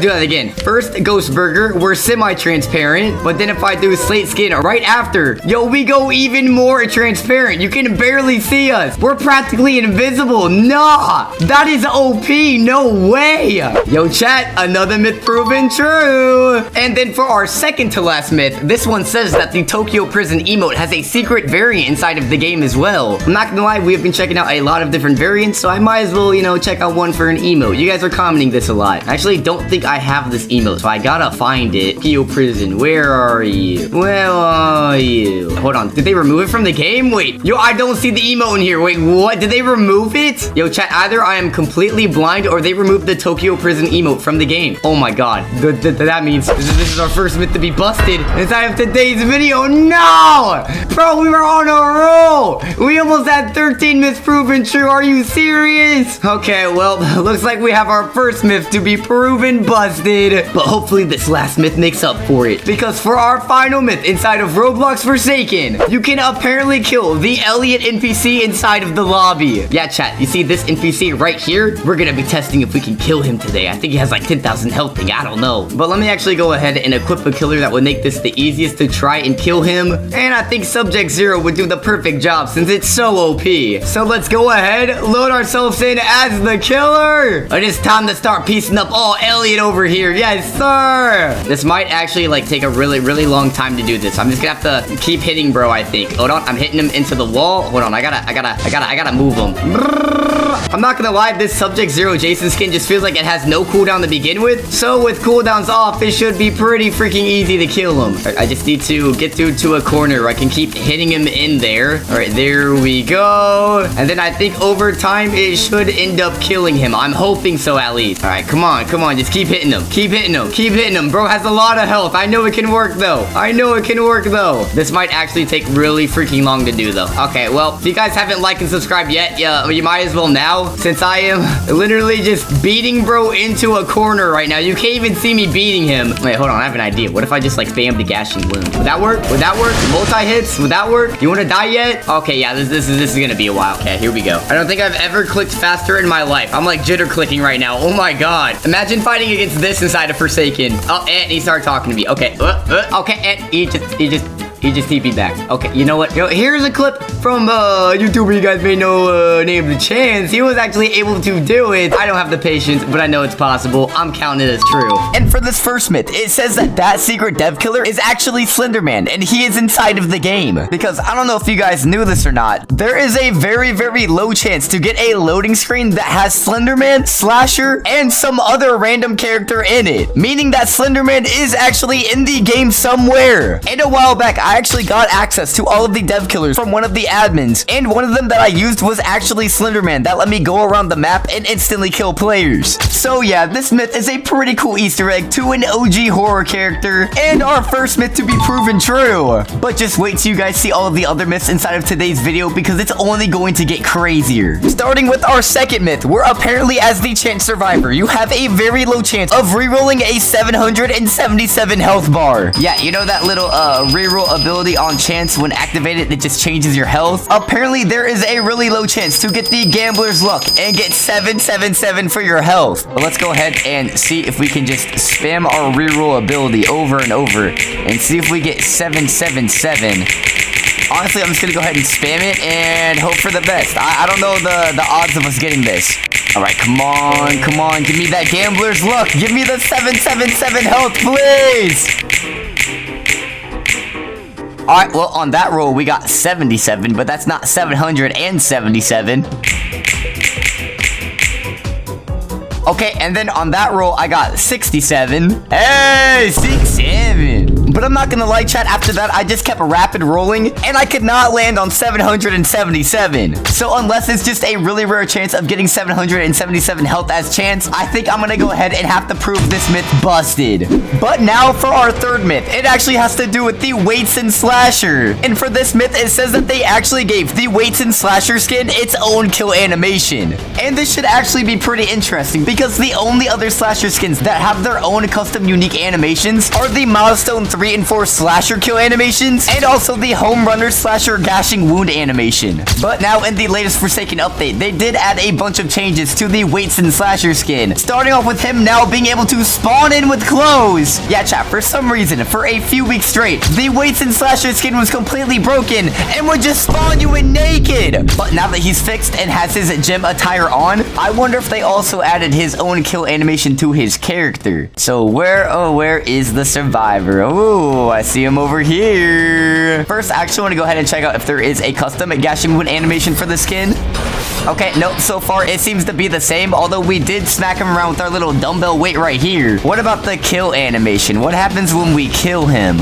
that again. First Ghost Burger, we're semi-transparent. But then if I do Slate Skin right after, yo, we go even more transparent. You can barely see us. We're practically invisible. Nah, that is OP. No way. Yo, chat, another myth proven true. And then for our second to last myth, this one says that the Tokyo prison emote has a secret variant inside of the game as well. I'm not gonna lie, we have been checking out a lot of different variants, so I might as well, you know, check out one for an emote. You guys are commenting this a lot. I actually don't think I have this emote, so I gotta find it. Tokyo prison, where are you? Where are you? Hold on, did they remove it from the game? Wait, yo, I don't see the emote in here. Wait, what? Did they remove it? Yo, chat, either I am completely blind or they removed the Tokyo prison emote from the game. Oh my god, that means this is our first myth to be busted inside of today's video. No! Bro, we were on a roll. We almost had 13 myths proven true. Are you serious? Okay, well, looks like we have our first myth to be proven busted. But hopefully this last myth makes up for it. Because for our final myth inside of Roblox Forsaken, you can apparently kill the Elliot NPC inside of the lobby. Yeah, chat, you see this NPC right here? We're gonna be testing if we can kill him today. I think he has like 10,000 health thing. I don't know. But let me actually go ahead and equip a killer that would make this the easiest to try and kill him. And I think Subject Zero would do the perfect job since it's so OP. So let's go ahead, load ourselves in as the killer. It is time to start piecing up all Elliot over here. Yes, sir. This might actually like take a really long time to do this. I'm just gonna have to keep hitting bro, I think. Hold on, I'm hitting him into the wall. Hold on, I gotta move him. I'm not gonna lie, this Subject Zero Jason skin just feels like it has no cooldown to begin with. So with cooldowns off, it should be pretty freaking easy to kill him. Right, I just need to get through to a corner where I can keep hitting him in there. All right, there we go. And then I think over time, it should end up killing him. I'm hoping so at least. All right, come on. Just keep hitting him. Keep hitting him. Bro has a lot of health. I know it can work though. This might actually take really freaking long to do though. Okay, well, if you guys haven't liked and subscribed yet, yeah, you might as well now, since I am literally just beating bro into a corner right now. You can't even see me beating him. Wait, hold on. I have an idea. What if I just like spam the gashing wound? Would that work? Multi-hits? Would that work? You want to die yet? Okay, yeah, this is gonna be a while. Okay, here we go. I don't think I've ever clicked faster in my life. I'm like jitter clicking right now. Oh my god. Imagine fighting against this inside of Forsaken. Oh, and he started talking to me. Okay, okay, and he just TP'd back. Okay, you know what? Yo, here's a clip from a YouTuber you guys may know named Chance. He was actually able to do it. I don't have the patience, but I know it's possible. I'm counting it as true. And for this first myth, it says that secret dev killer is actually Slenderman, and he is inside of the game. Because I don't know if you guys knew this or not, there is a very, very low chance to get a loading screen that has Slenderman, Slasher, and some other random character in it. Meaning that Slenderman is actually in the game somewhere. And a while back, I actually got access to all of the dev killers from one of the admins, and one of them that I used was actually Slenderman that let me go around the map and instantly kill players. So yeah, this myth is a pretty cool Easter egg to an OG horror character, and our first myth to be proven true. But just wait till you guys see all of the other myths inside of today's video, because it's only going to get crazier. Starting with our second myth, where apparently as the chance survivor, you have a very low chance of rerolling a 777 health bar. Yeah, you know that little reroll ability on chance, when activated it just changes your health? Apparently there is a really low chance to get the gambler's luck and get 777 for your health. But let's go ahead and see if we can just spam our reroll ability over and over and see if we get 777. Honestly, I'm just gonna go ahead and spam it and hope for the best. I don't know the odds of us getting this. All right, come on, give me that gambler's luck. Give me the 777 health, please. All right, well, on that roll, we got 77, but that's not 777. Okay, and then on that roll, I got 67. Hey, 67. But I'm not gonna lie, chat, after that, I just kept rapid rolling, and I could not land on 777. So unless it's just a really rare chance of getting 777 health as chance, I think I'm gonna go ahead and have to prove this myth busted. But now for our third myth. It actually has to do with the Weights and Slasher. And for this myth, it says that they actually gave the Weights and Slasher skin its own kill animation. And this should actually be pretty interesting, because the only other Slasher skins that have their own custom unique animations are the Milestone 3 and 4 Slasher kill animations, and also the Homerunner Slasher gashing wound animation. But now in the latest Forsaken update, they did add a bunch of changes to the Weights and Slasher skin, starting off with him now being able to spawn in with clothes. Yeah, chat, for some reason, for a few weeks straight, the Weights and Slasher skin was completely broken and would just spawn you in naked. But now that he's fixed and has his gym attire on, I wonder if they also added his own kill animation to his character. So where is the survivor? Oh, I see him over here. First, I actually want to go ahead and check out if there is a custom gashing wound animation for the skin. Okay, nope, so far it seems to be the same, although we did smack him around with our little dumbbell weight right here. What about the kill animation? What happens when we kill him?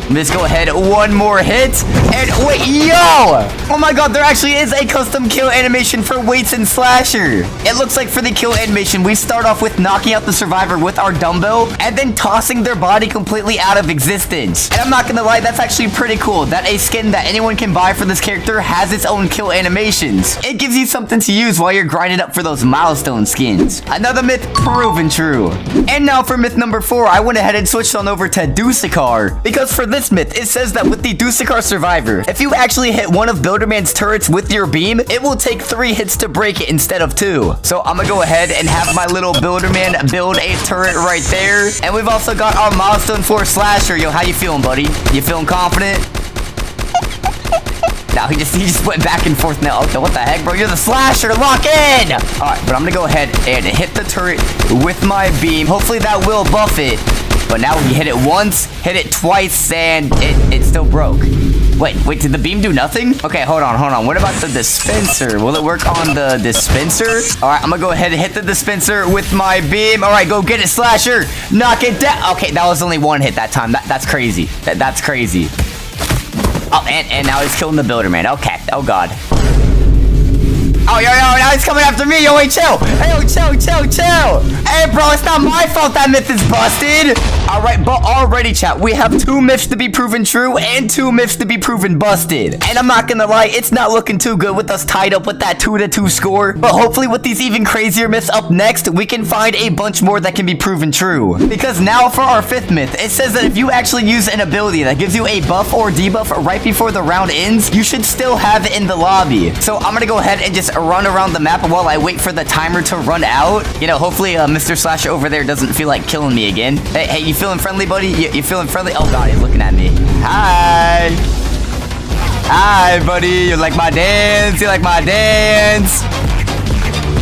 Let's go ahead, one more hit, and wait, yo! Oh my god, there actually is a custom kill animation for Weights and Slasher. It looks like for the kill animation, we start off with knocking out the survivor with our dumbbell, and then tossing their body completely out of existence. And I'm not gonna lie, that's actually pretty cool, that a skin that anyone can buy for this character has its own kill animations. It gives you something to use while you're grinding up for those milestone skins. Another myth proven true. And now for myth number 4, I went ahead and switched on over to Dussar, because for this myth, it says that with the Dussar survivor, if you actually hit one of Builderman's turrets with your beam, it will take 3 hits to break it instead of 2. So I'm gonna go ahead and have my little Builderman build a turret right there. And we've also got our Milestone 4 Slasher. Yo, how you feeling, buddy? You feeling confident? Now he just went back and forth now. Okay, what the heck, bro? You're the Slasher. Lock in. All right, but I'm gonna go ahead and hit the turret with my beam. Hopefully that will buff it. But now you hit it once, hit it twice, and it still broke. Wait, did the beam do nothing? Okay, hold on. What about the dispenser? Will it work on the dispenser? All right, I'm gonna go ahead and hit the dispenser with my beam. All right, go get it, Slasher. Knock it down. Okay, that was only one hit that time. That's crazy. That's crazy. Oh, and now he's killing the Builderman. Okay. Oh, God. Oh, yo, now he's coming after me. Yo, wait, chill. Hey, yo, chill. Hey, bro, it's not my fault that myth is busted. All right, but already, chat, we have 2 myths to be proven true and 2 myths to be proven busted. And I'm not gonna lie, it's not looking too good with us tied up with that 2-2 score. But hopefully with these even crazier myths up next, we can find a bunch more that can be proven true. Because now for our 5th myth, it says that if you actually use an ability that gives you a buff or debuff right before the round ends, you should still have it in the lobby. So I'm gonna go ahead and just run around the map while I wait for the timer to run out. You know, hopefully Mr. Slasher over there doesn't feel like killing me again. Hey, you feeling friendly, buddy? You feeling friendly? Oh, God, he's looking at me. Hi, buddy. You like my dance?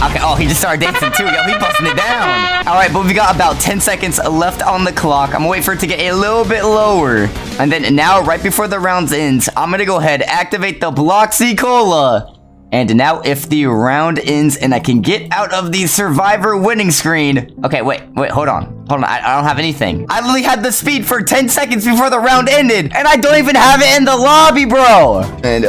Okay, oh, he just started dancing too. Yo, he busting it down. All right, but we got about 10 seconds left on the clock. I'm gonna wait for it to get a little bit lower. And then now, right before the round ends, I'm gonna go ahead, activate the Bloxy Cola. And now if the round ends and I can get out of the survivor winning screen. Okay, wait, hold on. I don't have anything. I literally had the speed for 10 seconds before the round ended. And I don't even have it in the lobby, bro. And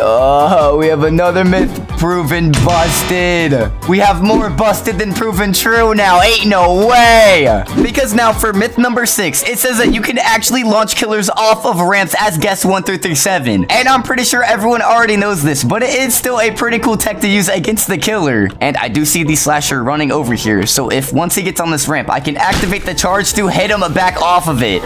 we have another myth proven busted. We have more busted than proven true now. Ain't no way. Because now for myth number 6, it says that you can actually launch killers off of ramps as guests 1 through 37. And I'm pretty sure everyone already knows this, but it is still a pretty cool tech to use against the killer. And I do see the Slasher running over here. So if once he gets on this ramp, I can activate the charge to hit him back off of it.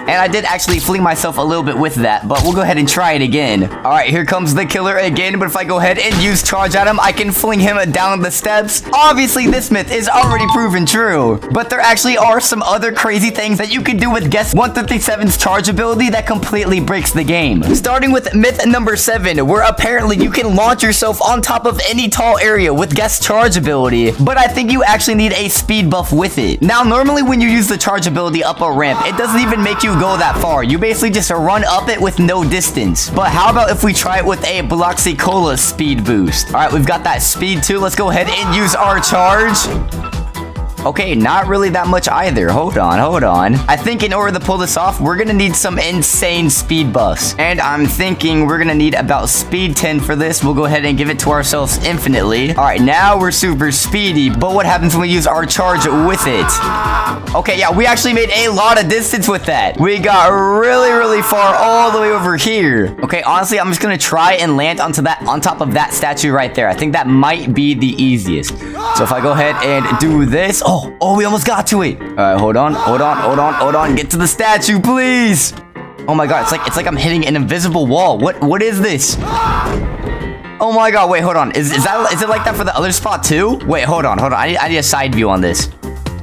And I did actually fling myself a little bit with that, but we'll go ahead and try it again. All right, here comes the killer again, but if I go ahead and use charge at him, I can fling him down the steps. Obviously, this myth is already proven true, but there actually are some other crazy things that you can do with Guest 157's charge ability that completely breaks the game. Starting with myth number 7, where apparently you can launch yourself on top of any tall area with Guest charge ability, but I think you actually need a speed buff with it. Now, normally when you use the charge ability up a ramp, it doesn't even make you go that far. You basically just run up it with no distance. But how about if we try it with a Bloxy Cola speed boost? All right, we've got that speed too. Let's go ahead and use our charge. Okay, not really that much either. Hold on. I think in order to pull this off, we're gonna need some insane speed buffs. And I'm thinking we're gonna need about speed 10 for this. We'll go ahead and give it to ourselves infinitely. All right, now we're super speedy. But what happens when we use our charge with it? Okay, yeah, we actually made a lot of distance with that. We got really far all the way over here. Okay, honestly, I'm just gonna try and land on top of that statue right there. I think that might be the easiest. So if I go ahead and do this, oh, we almost got to it. All right, hold on. Get to the statue, please. Oh my God, it's like I'm hitting an invisible wall. What is this? Oh my God, wait, hold on. Is it like that for the other spot too? Wait, hold on. I need a side view on this.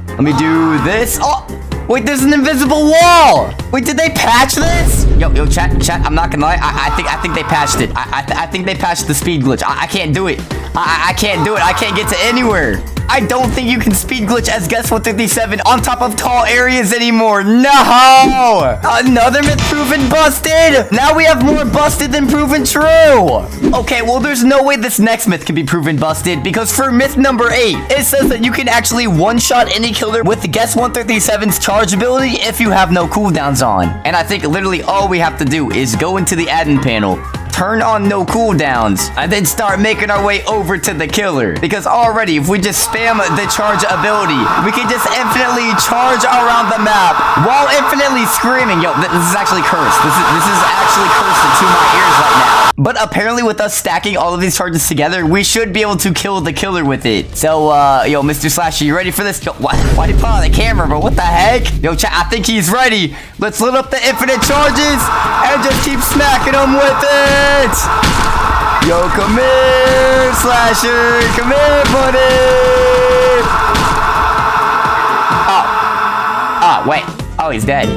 Let me do this. Oh, wait, there's an invisible wall. Wait, did they patch this? Yo, chat, I'm not gonna lie. I think they patched it. I think they patched the speed glitch. I can't do it. I can't do it. I can't get to anywhere. I don't think you can speed glitch as Guest 157 on top of tall areas anymore. No! Another myth proven busted! Now we have more busted than proven true! Okay, well, there's no way this next myth can be proven busted, because for myth number 8, it says that you can actually one-shot any killer with the Guest 157's charge ability if you have no cooldowns on. And I think literally all we have to do is go into the admin panel, turn on no cooldowns, and then start making our way over to the killer. Because already, if we just spam the charge ability, we can just infinitely charge around the map while infinitely screaming. Yo, this is actually cursed. This is actually cursed into my ears right now. But apparently with us stacking all of these charges together, we should be able to kill the killer with it. So, yo, Mr. Slasher, you ready for this? Yo, why did you put on the camera, bro? What the heck? Yo, chat, I think he's ready. Let's load up the infinite charges and just keep smacking him with it. Yo, come here, Slasher. Come here, buddy. Oh, wait. Oh, he's dead.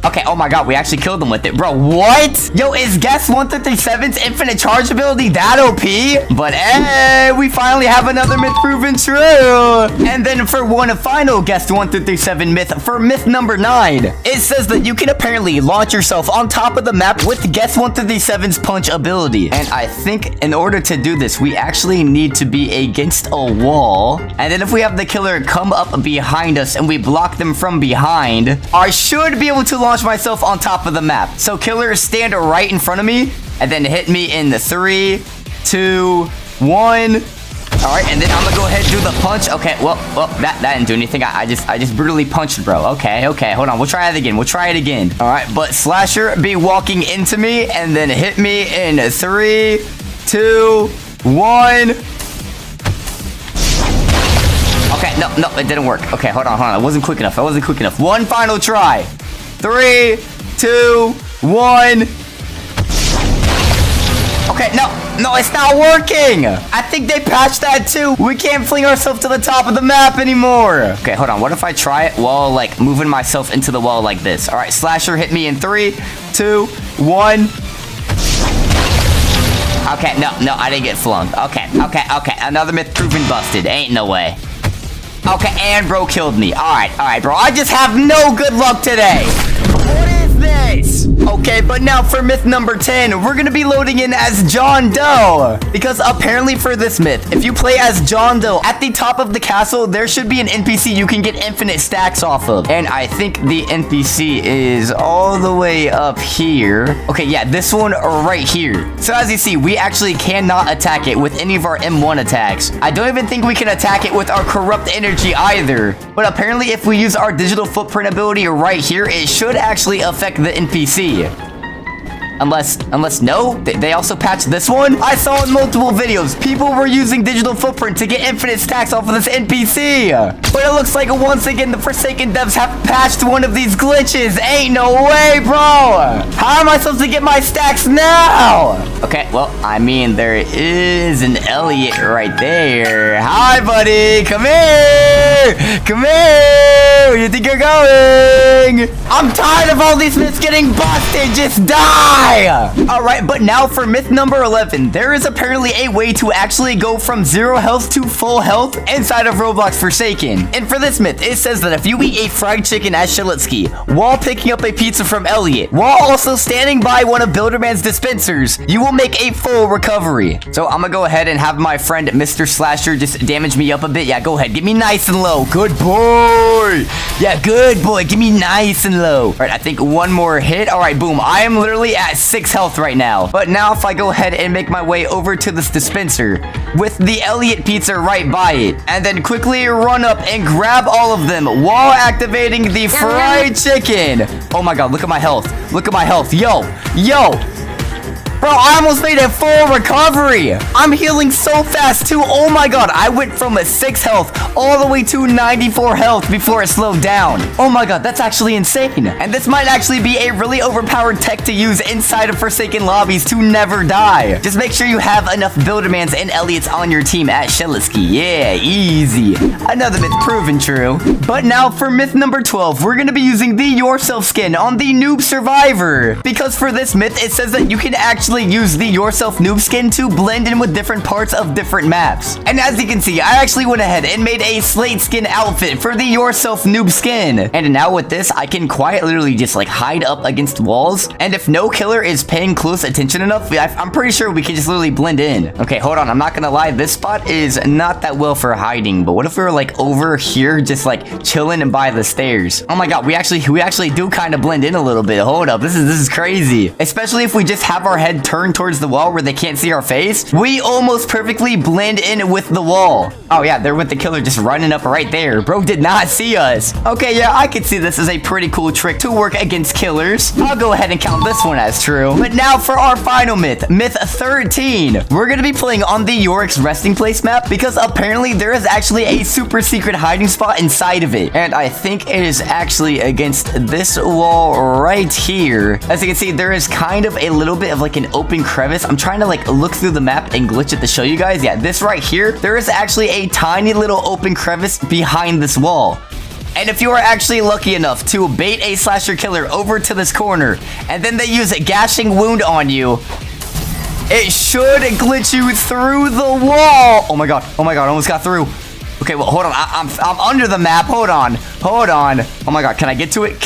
Okay, oh my god, we actually killed them with it. Bro, what? Yo, is Guest 1337's infinite charge ability that OP? But hey, we finally have another myth proven true. And then for one final Guest 1337 myth, for myth number 9, it says that you can apparently launch yourself on top of the map with Guest 1337's punch ability. And I think in order to do this, we actually need to be against a wall. And then if we have the killer come up behind us and we block them from behind, I should be able to launch myself on top of the map. So killer, stand right in front of me and then hit me in the 3, 2, 1. All right, and then I'm gonna go ahead and do the punch. Okay, well, that didn't do anything. I just brutally punched, bro. Okay, hold on. We'll try it again. All right, but Slasher be walking into me and then hit me in 3, 2, 1. Okay, no, it didn't work. Okay, hold on. I wasn't quick enough. One final try. 3, 2, 1. Okay, no, it's not working. I think they patched that too. We can't fling ourselves to the top of the map anymore. Okay, hold on. What if I try it while like moving myself into the wall like this? All right, Slasher hit me in 3, 2, 1. Okay, no, I didn't get flung. Okay. Another myth proven busted. Ain't no way. Okay, and bro killed me. All right, bro. I just have no good luck today. What is this? Okay, but now for myth number 10, we're gonna be loading in as John Doe. Because apparently for this myth, if you play as John Doe, at the top of the castle, there should be an NPC you can get infinite stacks off of. And I think the NPC is all the way up here. Okay, yeah, this one right here. So as you see, we actually cannot attack it with any of our M1 attacks. I don't even think we can attack it with our corrupt energy either. But apparently if we use our digital footprint ability right here, it should actually affect the NPC. Unless no, they also patched this one. I saw in multiple videos, people were using digital footprint to get infinite stacks off of this NPC. But it looks like once again, the Forsaken devs have patched one of these glitches. Ain't no way, bro. How am I supposed to get my stacks now? Okay, well, I mean, there is an Elliot right there. Hi, buddy. Come here. Where do you think you're going? I'm tired of all these myths getting busted. Just die. Alright, but now for myth number 11, there is apparently a way to actually go from 0 health to full health inside of Roblox Forsaken. And for this myth, it says that if you eat a fried chicken at Shelli while picking up a pizza from Elliot, while also standing by one of Builderman's dispensers, you will make a full recovery. So I'm gonna go ahead and have my friend Mr. Slasher just damage me up a bit. Yeah, go ahead, get me nice and low. Good boy. Yeah, good boy, get me nice and low. Alright, I think one more hit. Alright, boom. I am literally at 6 health right now. But now if I go ahead and make my way over to this dispenser with the Elliot pizza right by it, and then quickly run up and grab all of them while activating the fried chicken. Oh my god, look at my health. Yo. Bro, I almost made a full recovery. I'm healing so fast too. Oh my god, I went from a 6 health all the way to 94 health before it slowed down. Oh my god, that's actually insane. And this might actually be a really overpowered tech to use inside of Forsaken lobbies to never die. Just make sure you have enough Buildermans and Elliots on your team at Shelli. Yeah, easy. Another myth proven true. But now for myth number 12, we're gonna be using the Yourself skin on the Noob Survivor. Because for this myth, it says that you can actually use the Yourself Noob skin to blend in with different parts of different maps. And as you can see, I actually went ahead and made a slate skin outfit for the Yourself Noob skin. And now with this, I can quite literally just like hide up against walls. And if no killer is paying close attention enough, I'm pretty sure we can just literally blend in. Okay, hold on. I'm not gonna lie. This spot is not that well for hiding. But what if we were like over here, just like chilling and by the stairs? Oh my god, we actually do kind of blend in a little bit. Hold up, this is crazy. Especially if we just have our head turned towards the wall where they can't see our face. We almost perfectly blend in with the wall. Oh yeah, they're with the killer just running up right there. Bro did not see us. Okay, yeah, I could see this as a pretty cool trick to work against killers. I'll go ahead and count this one as true. But now for our final myth, myth 13. We're gonna be playing on the Yorick's resting place map because apparently there is actually a super secret hiding spot inside of it. And I think it is actually against this wall right here. As you can see, there is kind of a little bit of like an open crevice. I'm trying to like look through the map and glitch it to show you guys. Yeah, this right here, there is actually a tiny little open crevice behind this wall. And if you are actually lucky enough to bait a slasher killer over to this corner, and then they use a gashing wound on you, it should glitch you through the wall. Oh my god, I almost got through. Okay, well, hold on. I'm under the map. Hold on. Oh my god, can I get to it?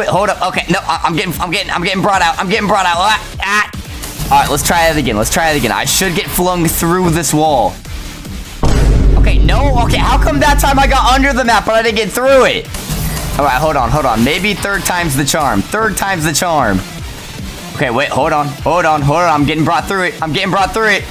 Hold up. Okay, no, I'm getting brought out. All right, let's try it again. I should get flung through this wall. Okay, no. Okay, how come that time I got under the map but I didn't get through it? All right, hold on. Maybe third time's the charm. Okay, wait, hold on. I'm getting brought through it.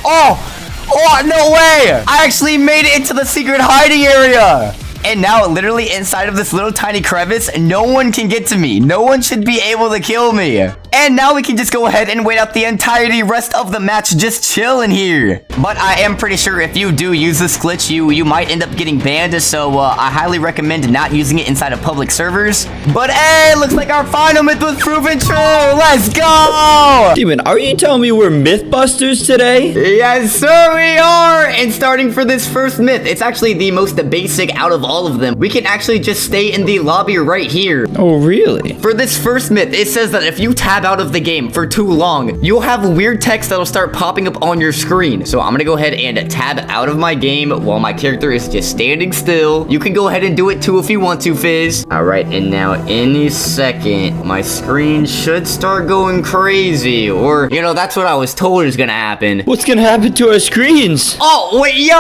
Oh, no way! I actually made it into the secret hiding area! And now, literally inside of this little tiny crevice, no one can get to me. No one should be able to kill me. And now we can just go ahead and wait out the rest of the match just chilling here. But I am pretty sure if you do use this glitch, you might end up getting banned. So I highly recommend not using it inside of public servers. But hey, looks like our final myth was proven true. Let's go! Demon, are you telling me we're Mythbusters today? Yes, sir, we are! And starting for this first myth, it's actually the most basic out of all of them. We can actually just stay in the lobby right here. Oh, really? For this first myth, it says that if you tab out of the game for too long, you'll have weird text that'll start popping up on your screen. So I'm gonna go ahead and tab out of my game while my character is just standing still. You can go ahead and do it too if you want to, Fizz. All right, and now any second, my screen should start going crazy. Or, you know, that's what I was told is gonna happen. What's gonna happen to our screens? Oh, wait,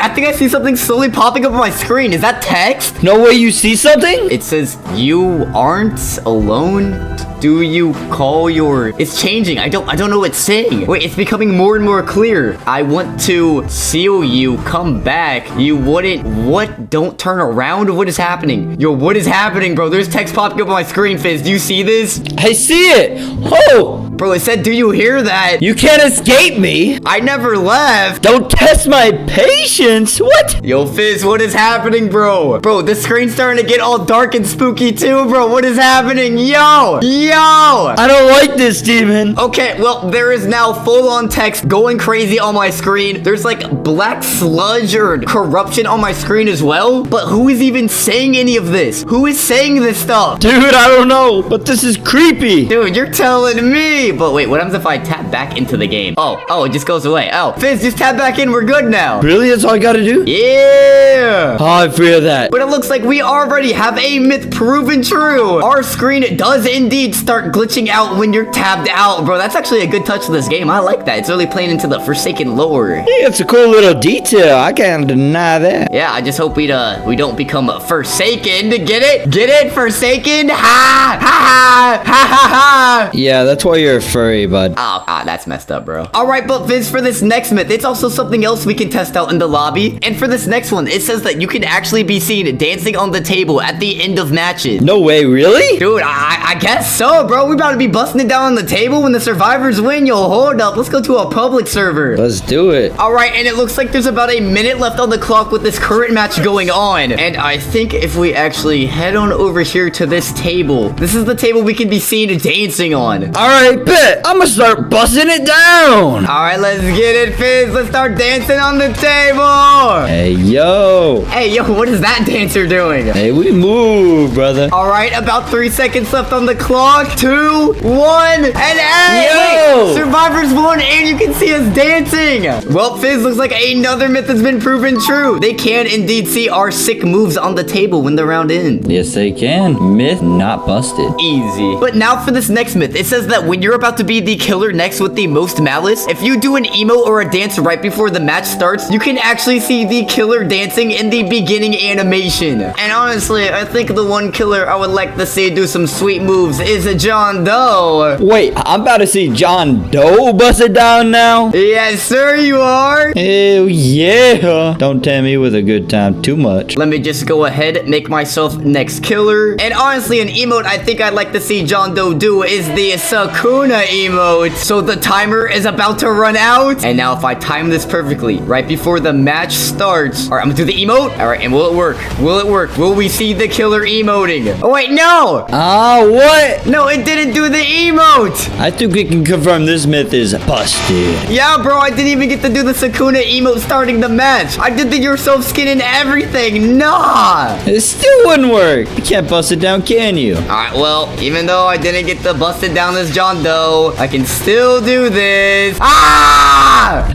I think I see something slowly popping up on my screen. Is that text? No way you see something? It says, you aren't alone. Do you call your... It's changing. I don't know what it's saying. Wait, it's becoming more and more clear. I want to seal you. Come back. You wouldn't... What? Don't turn around? What is happening? Yo, what is happening, bro? There's text popping up on my screen, Fizz. Do you see this? I see it. Oh! Bro, it said, do you hear that? You can't escape me. I never left. Don't test my patience. What? Yo, Fizz, what is happening, bro? Bro, the screen's starting to get all dark and spooky too, bro. What is happening? Yo! I don't like this, Demon. Okay, well, there is now full-on text going crazy on my screen. There's like black sludge or corruption on my screen as well. But who is even saying any of this? Who is saying this stuff? Dude, I don't know, but this is creepy. Dude, you're telling me. But wait, what happens if I tap back into the game? Oh, it just goes away. Oh, Fizz, just tap back in. We're good now. Really? That's all I gotta do? Yeah. Oh, I fear that. But it looks like we already have a myth proven true. Our screen does indeed start glitching out when you're tabbed out, bro. That's actually a good touch of this game. I like that. It's really playing into the Forsaken lore. Yeah, it's a cool little detail. I can't deny that. Yeah, I just hope we don't become Forsaken. Get it? Forsaken? Ha! Ha ha! Ha ha ha! Yeah, that's why you're a furry, bud. That's messed up, bro. All right, but Fizz, for this next myth, it's also something else we can test out in the lobby. And for this next one, it says that you can actually be seen dancing on the table at the end of matches. No way, really? Dude, I guess so, bro. We about to be busting it down on the table when the survivors win. Yo, hold up. Let's go to a public server. Let's do it. All right, and it looks like there's about a minute left on the clock with this current match going on. And I think if we actually head on over here to this table, this is the table we can be seen dancing on. All right, bet. I'm gonna start busting it down. All right, let's get it, Fizz. Let's start dancing on the table. Hey, yo. Hey, yo, what is that dancer doing? Hey, we move, brother. All right, about 3 seconds left on the clock. 2, 1, and hey! Yo! Wait, survivors won, and you can see us dancing. Well, Fizz, looks like another myth has been proven true. They can indeed see our sick moves on the table when the round ends. Yes, they can. Myth not busted. Easy. But now for this next myth, it says that when you're about to be the killer next with the most malice, if you do an emote or a dance right before the match starts, you can actually see the killer dancing in the beginning animation. And honestly, I think the one killer I would like to see do some sweet moves is a John Doe. Wait, I'm about to see John Doe bust it down now? Yes, sir, you are. Hell yeah. Don't tempt me with a good time too much. Let me just go ahead, make myself next killer. And honestly, an emote I think I'd like to see John Doe do is the Sakuna emote. So the timer is about to run out. And now if I time this perfectly, right before the match starts. All right, I'm gonna do the emote. All right, and will it work? Will it work? Will we see the killer emoting? Oh, wait, no. What? No, it didn't do the emote. I think we can confirm this myth is busted. Yeah, bro, I didn't even get to do the Sakuna emote starting the match. I did the yourself skin and everything. Nah. It still wouldn't work. You can't bust it down, can you? All right, well, even though I didn't get to bust it down as John Doe, I can still do this. Ah!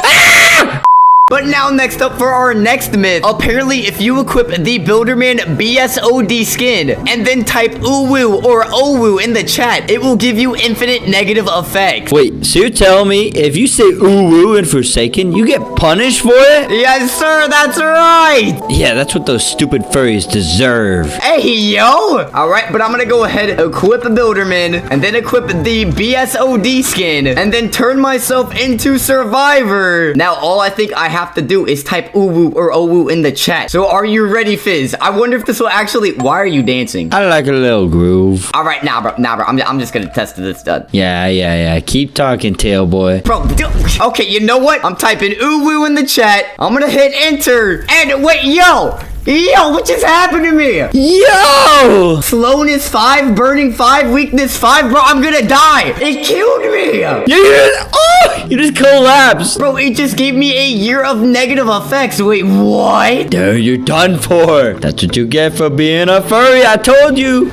But now next up for our next myth. Apparently, if you equip the Builderman BSOD skin and then type uwu or owu in the chat, it will give you infinite negative effects. Wait, so you're telling me if you say uwu in Forsaken, you get punished for it? Yes, sir, that's right. Yeah, that's what those stupid furries deserve. Hey, yo. All right, but I'm going to go ahead and equip a Builderman and then equip the BSOD skin and then turn myself into Survivor. Now, all I think I have to do is type uwu or owu in the chat. So are you ready, Fizz? I wonder if this will actually... Why are you dancing? I like a little groove. All right, nah, bro. I'm just gonna test this done. Yeah. Keep talking, Tailboy. Bro, okay, you know what? I'm typing uwu in the chat. I'm gonna hit enter. And wait, yo, what just happened to me? Yo! Slowness 5, burning 5, weakness 5. Bro, I'm gonna die. It killed me. You just collapsed. Bro, it just gave me a year of negative effects. Wait, what? Dude, you're done for. That's what you get for being a furry. I told you.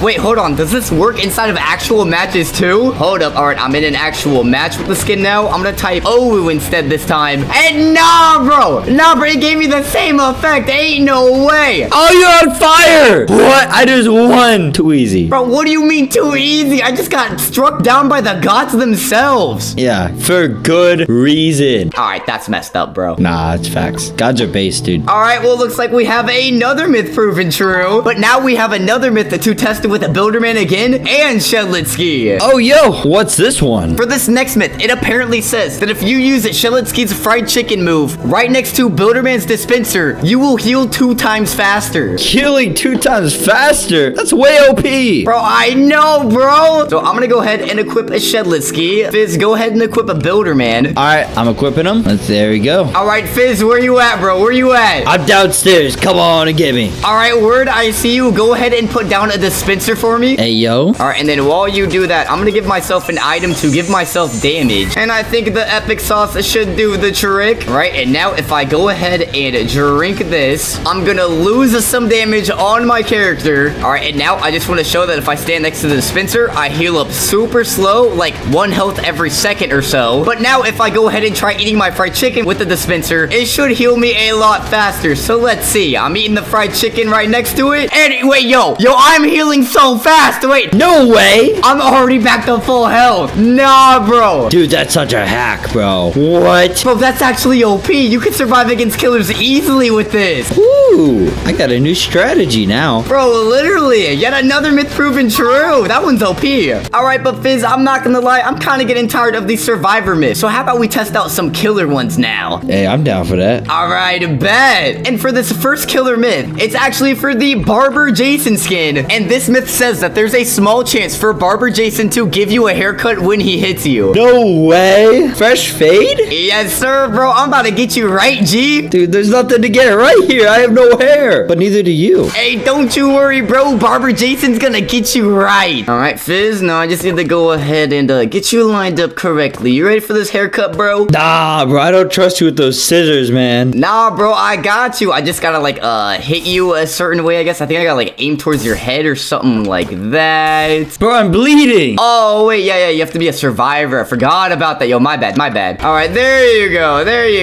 Wait, hold on. Does this work inside of actual matches too? Hold up. All right, I'm in an actual match with the skin now. I'm gonna type owu instead this time. And nah, bro. It gave me the same effect. Ain't no way. Oh, you're on fire. What? I just won. Too easy. Bro, what do you mean too easy? I just got struck down by the gods themselves. Yeah, for good reason. All right, that's messed up, bro. Nah, it's facts. Gods are base, dude. All right, well, looks like we have another myth proven true. But now we have another myth to test it with a Builderman again and Shedlitsky. Oh, yo, what's this one? For this next myth, it apparently says that if you use Shedlitsky's fried chicken move right next to Builderman's dispenser, you will heal 2 times faster. Healing 2 times faster? That's way OP. Bro, I know, bro. So I'm gonna go ahead and equip a Shedlitsky. Fizz, go ahead and equip a Builderman. All right, I'm equipping him. There we go. All right, Fizz, where you at, bro? Where you at? I'm downstairs. Come on and get me. All right, Word, I see you. Go ahead and put down a dispenser for me. Hey, yo. All right, and then while you do that, I'm gonna give myself an item to give myself damage. And I think the epic sauce should do the trick. Right, and now if I go ahead and drink this, I'm gonna lose some damage on my character. All right, and now I just want to show that if I stand next to the dispenser, I heal up super slow, like 1 health every second or so. But now if I go ahead and try eating my fried chicken with the dispenser, it should heal me a lot faster. So let's see. I'm eating the fried chicken right next to it. And wait, yo, I'm healing so fast. Wait, No way. I'm already back to full health. Nah, bro. Dude, that's such a hack, bro. What? Bro, that's actually OP. You can survive against killers easily with this. Ooh, I got a new strategy now. Bro, literally, yet another myth proven true. That one's OP. All right, but Fizz, I'm not gonna lie. I'm kind of getting tired of these survivor myths. So how about we test out some killer ones now? Hey, I'm down for that. All right, bet. And for this first killer myth, it's actually for the Barber Jason skin. And this myth says that there's a small chance for Barber Jason to give you a haircut when he hits you. No way. Fresh fade? Yes, sir, bro. I'm about to get you right, G. Dude, there's nothing to get right here. I have no hair. But neither do you. Hey, don't you worry, bro. Barber Jason's gonna get you right. All right, Fizz. Now I just need to go ahead and get you lined up correctly. You ready for this haircut, bro? Nah, bro. I don't trust you with those scissors, man. Nah, bro. I got you. I just gotta, like, hit you a certain way, I guess. I think I gotta, like, aim towards your head or something like that. Bro, I'm bleeding. Oh, wait. Yeah. You have to be a survivor. I forgot about that. Yo, my bad. All right, there you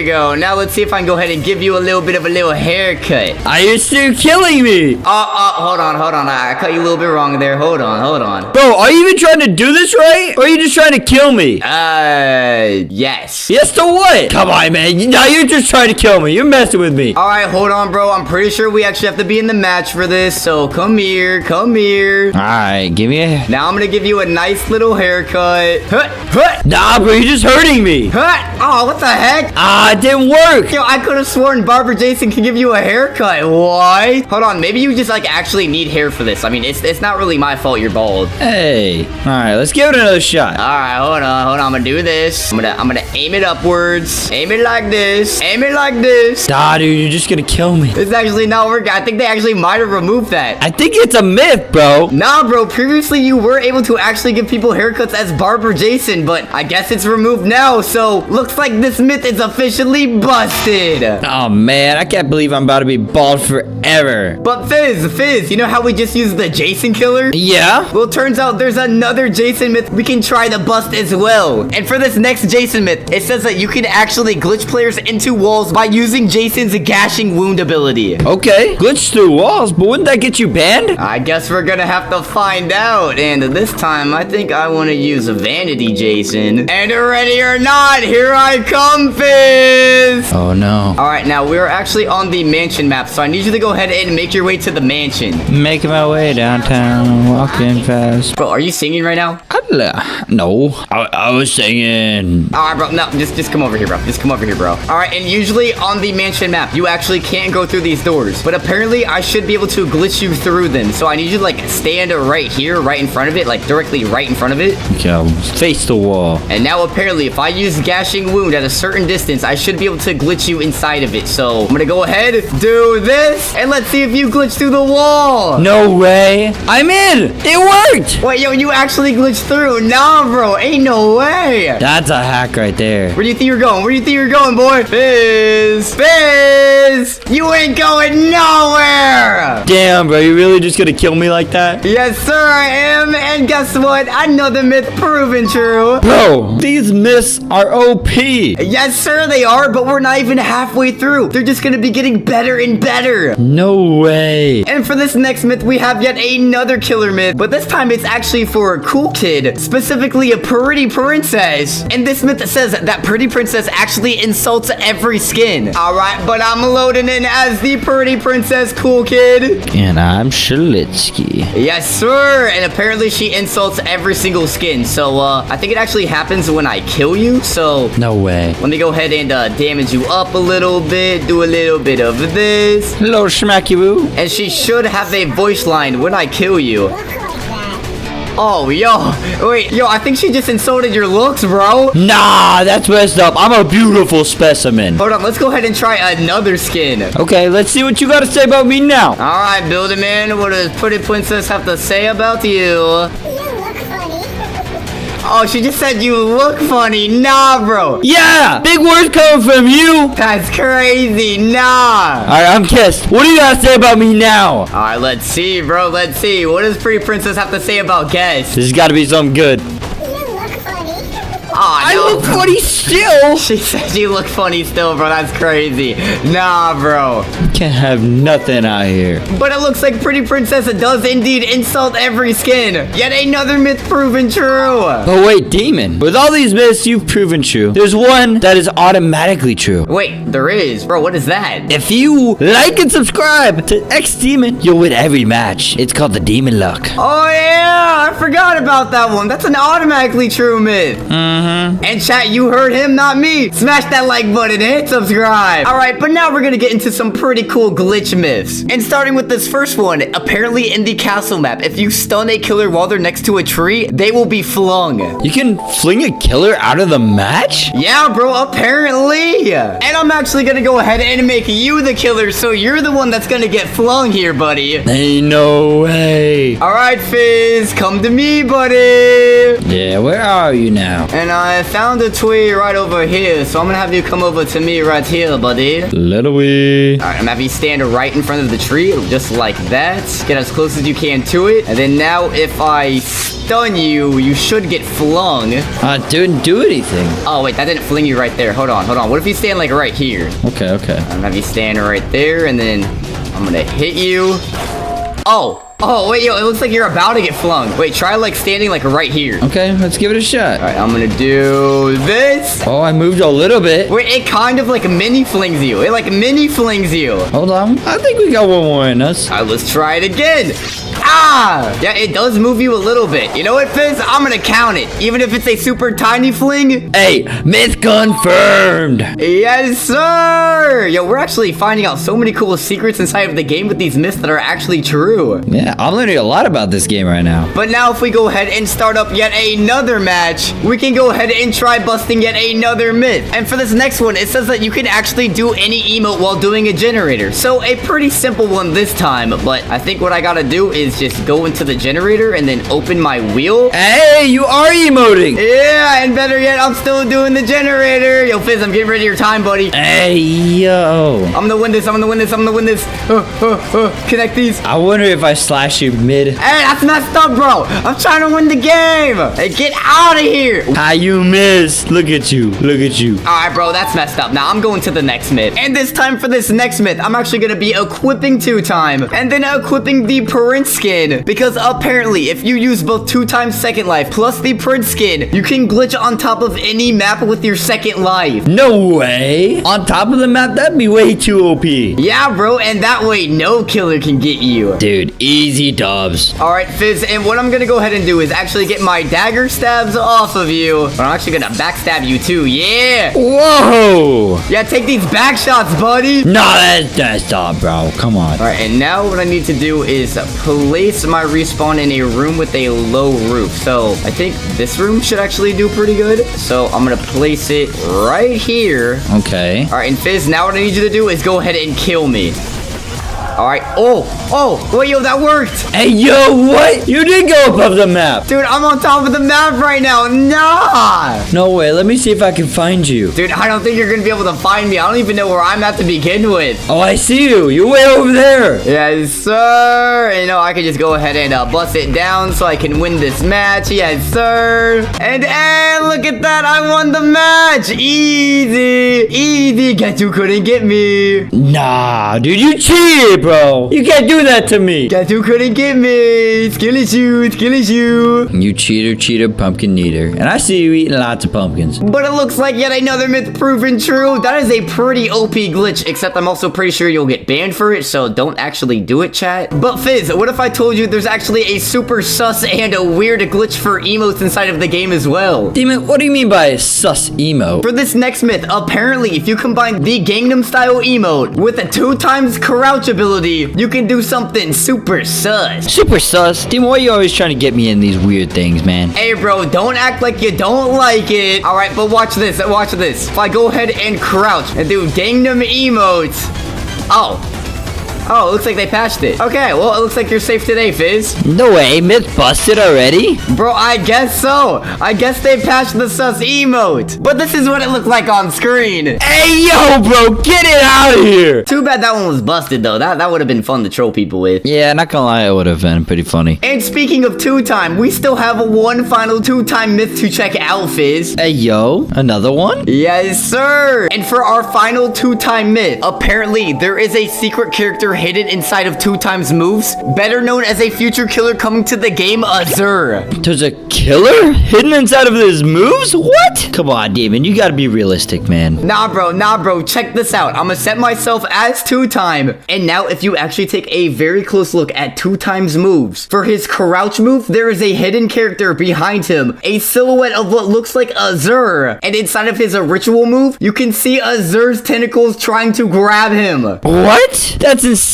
go. Now let's see if I can go ahead and give you a little bit of a little haircut. Are you still killing me? Hold on. I cut you a little bit wrong there. Hold on. Bro, are you even trying to do this right? Or are you just trying to kill me? Yes. Yes to what? Come on, man. Now you're just trying to kill me. You're messing with me. All right, hold on, bro. I'm pretty sure we actually have to be in the match for this. So come here. All right, give me a... Now I'm gonna give you a nice little haircut. Nah, bro, you're just hurting me. Oh, what the heck? It didn't work. Yo, I could have sworn Barber Jason can give give you a haircut. What? Hold on, maybe you just like actually need hair for this. I mean, it's not really my fault you're bald. Hey. All right, let's give it another shot. All right, hold on. I'm gonna do this. I'm gonna aim it upwards. Aim it like this. Aim it like this. Nah, dude, you're just gonna kill me. It's actually not working. I think they actually might have removed that. I think it's a myth, bro. Nah, bro. Previously, you were able to actually give people haircuts as Barber Jason, but I guess it's removed now. So looks like this myth is officially busted. Oh, man, I can't believe I'm about to be bald forever. But Fizz, you know how we just used the Jason killer? Yeah? Well, turns out there's another Jason myth we can try to bust as well. And for this next Jason myth, it says that you can actually glitch players into walls by using Jason's gashing wound ability. Okay, glitch through walls, but wouldn't that get you banned? I guess we're gonna have to find out. And this time, I think I want to use Vanity Jason. And ready or not, here I come, Fizz! Oh, no. All right, now we're actually on the mansion map, so I need you to go ahead and make your way to the mansion. Making my way downtown, walking fast. Bro, are you singing right now? No, I was singing. All right, bro. No, just come over here, bro. Just come over here, bro. All right, and usually on the mansion map, you actually can't go through these doors. But apparently, I should be able to glitch you through them. So I need you to, like, stand right here, right in front of it, like, directly right in front of it. Okay, I'll face the wall. And now, apparently, if I use Gashing Wound at a certain distance, I should be able to glitch you inside of it. So I'm gonna go ahead, do this, and let's see if you glitch through the wall. No way. I'm in. It worked. Wait, yo, you actually glitched through. Nah, bro. Ain't no way. That's a hack right there. Where do you think you're going? Where do you think you're going, boy? Fizz! You ain't going nowhere! Damn, bro. You really just gonna kill me like that? Yes, sir, I am. And guess what? Another myth proven true. Bro, these myths are OP. Yes, sir, they are, but we're not even halfway through. They're just gonna be getting better and better. No way. And for this next myth, we have yet another killer myth, but this time it's actually for a cool kid, specifically a pretty princess. And this myth says that pretty princess actually insults every skin. All right, but I'm loading in as the pretty princess cool kid. And I'm Shalitsky. Yes, sir. And apparently she insults every single skin. So, I think it actually happens when I kill you. So, No way. let me go ahead and damage you up a little bit. Do a little bit of this. Hello, Schmacky Boo. And she should have a voice line when I kill you. Oh, yo. Wait, yo, I think she just insulted your looks, bro. Nah, that's messed up. I'm a beautiful specimen. Hold on, let's go ahead and try another skin. Okay, let's see what you got to say about me now. All right, Builderman, what does pretty princess have to say about you? Oh, she just said you look funny. Nah, bro. Yeah, big words coming from you. That's crazy. Nah. All right, I'm kissed. What do you got to say about me now? All right, let's see, bro. Let's see. What does pretty princess have to say about Guess? This has got to be something good. Oh, I no. look funny still. She said you look funny still, bro. That's crazy. Nah, bro. Can't have nothing out here. But it looks like pretty princess does indeed insult every skin. Yet another myth proven true. But wait, Demon, with all these myths you've proven true, there's one that is automatically true. Wait, there is. Bro, what is that? If you like and subscribe to xDemon, you'll win every match. It's called the Demon Luck. Oh, yeah. I forgot about that one. That's an automatically true myth. And chat, you heard him, not me. Smash that like button and hit subscribe. All right, but now we're gonna get into some pretty cool glitch myths. And starting with this first one, apparently in the castle map, if you stun a killer while they're next to a tree, they will be flung. You can fling a killer out of the match? Yeah, bro, apparently. And I'm actually gonna go ahead and make you the killer, so you're the one that's gonna get flung here, buddy. Ain't no way. All right, Fizz, come to me, buddy. Yeah, where are you now? And I found a tree right over here, so I'm gonna have you come over to me right here, buddy. Little wee. All right, I'm gonna have you stand right in front of the tree, just like that. Get as close as you can to it. And then now, if I stun you, you should get flung. Didn't do anything. Oh, wait, that didn't fling you right there. Hold on. What if you stand, like, right here? Okay. I'm gonna have you stand right there, and then I'm gonna hit you. Oh, Oh, wait, yo, it looks like you're about to get flung. Wait, try like standing like right here. Okay, let's give it a shot. All right, I'm gonna do this. Oh, I moved a little bit. Wait, it kind of like mini flings you. It like mini flings you. Hold on. I think we got one more in us. All right, let's try it again. Ah! Yeah, it does move you a little bit. You know what, Fizz? I'm gonna count it. Even if it's a super tiny fling. Hey, myth confirmed. Yes, sir! Yo, we're actually finding out so many cool secrets inside of the game with these myths that are actually true. Yeah, I'm learning a lot about this game right now. But now if we go ahead and start up yet another match, we can go ahead and try busting yet another myth. And for this next one, it says that you can actually do any emote while doing a generator. So a pretty simple one this time, but I think what I gotta do is just go into the generator and then open my wheel. Hey, you are emoting. Yeah, and better yet, I'm still doing the generator. Yo, Fizz, I'm getting rid of your time, buddy. Hey, yo. I'm gonna win this, I'm gonna win this, I'm gonna win this. Connect these. I wonder if I slash you mid. Hey, that's messed up, bro. I'm trying to win the game. Hey, get out of here. How you miss? Look at you. Look at you. All right, bro, that's messed up. Now I'm going to the next myth. And this time for this next myth, I'm actually going to be equipping 2-time and then equipping the Prince skin. Because apparently, if you use both 2-time second life plus the Prince skin, you can glitch on top of any map with your second life. No way. On top of the map, that'd be way too OP. Yeah, bro, and that way no killer can get you. Dude, easy dubs. All right, Fizz, and what I'm going to go ahead and do is actually get my dagger stabs off of you. But I'm actually going to backstab you too. Yeah. Whoa. Yeah, take these back shots, buddy. No, that's not, bro. Come on. All right, and now what I need to do is place my respawn in a room with a low roof. So I think this room should actually do pretty good. So I'm gonna place it right here. Okay. All right, and Fizz, now what I need you to do is go ahead and kill me. All right. Oh, wait, yo, that worked. Hey, yo, what? You did go above the map. Dude, I'm on top of the map right now. Nah. No way. Let me see if I can find you. Dude, I don't think you're gonna be able to find me. I don't even know where I'm at to begin with. Oh, I see you. You're way over there. Yes, sir. You know, I can just go ahead and bust it down so I can win this match. Yes, sir. And look at that. I won the match. Easy. Guess who couldn't get me? Nah, dude, you cheated, bro. You can't do that to me. Guess who couldn't get me? Skilly shoot. You cheater, pumpkin eater. And I see you eating lots of pumpkins. But it looks like yet another myth proven true. That is a pretty OP glitch, except I'm also pretty sure you'll get banned for it, so don't actually do it, chat. But Fizz, what if I told you there's actually a super sus and a weird glitch for emotes inside of the game as well? Demon, what do you mean by a sus emote? For this next myth, apparently if you combine the Gangnam style emote with a 2-times crouch ability, you can do something super sus. Super sus? Demon, why are you always trying to get me in these weird things, man? Hey bro, don't act like you don't like it. Alright, but watch this. If I go ahead and crouch and do Gangnam emotes. Oh, it looks like they patched it. Okay, well, it looks like you're safe today, Fizz. No way, myth busted already? Bro, I guess so. I guess they patched the sus emote. But this is what it looked like on screen. Hey, yo, bro, get it out of here. Too bad that one was busted, though. That would have been fun to troll people with. Yeah, not gonna lie, it would have been pretty funny. And speaking of 2-time, we still have one final 2-time myth to check out, Fizz. Hey, yo, another one? Yes, sir. And for our final 2-time myth, apparently there is a secret character hidden inside of 2-times moves, better known as a future killer coming to the game, Azur. There's a killer hidden inside of his moves? What? Come on, Demon, you gotta be realistic, man. Nah, bro, check this out. I'm gonna set myself as 2-time. And now if you actually take a very close look at 2-times moves, for his crouch move, there is a hidden character behind him, a silhouette of what looks like Azur. And inside of his ritual move, you can see Azur's tentacles trying to grab him. What? That's insane.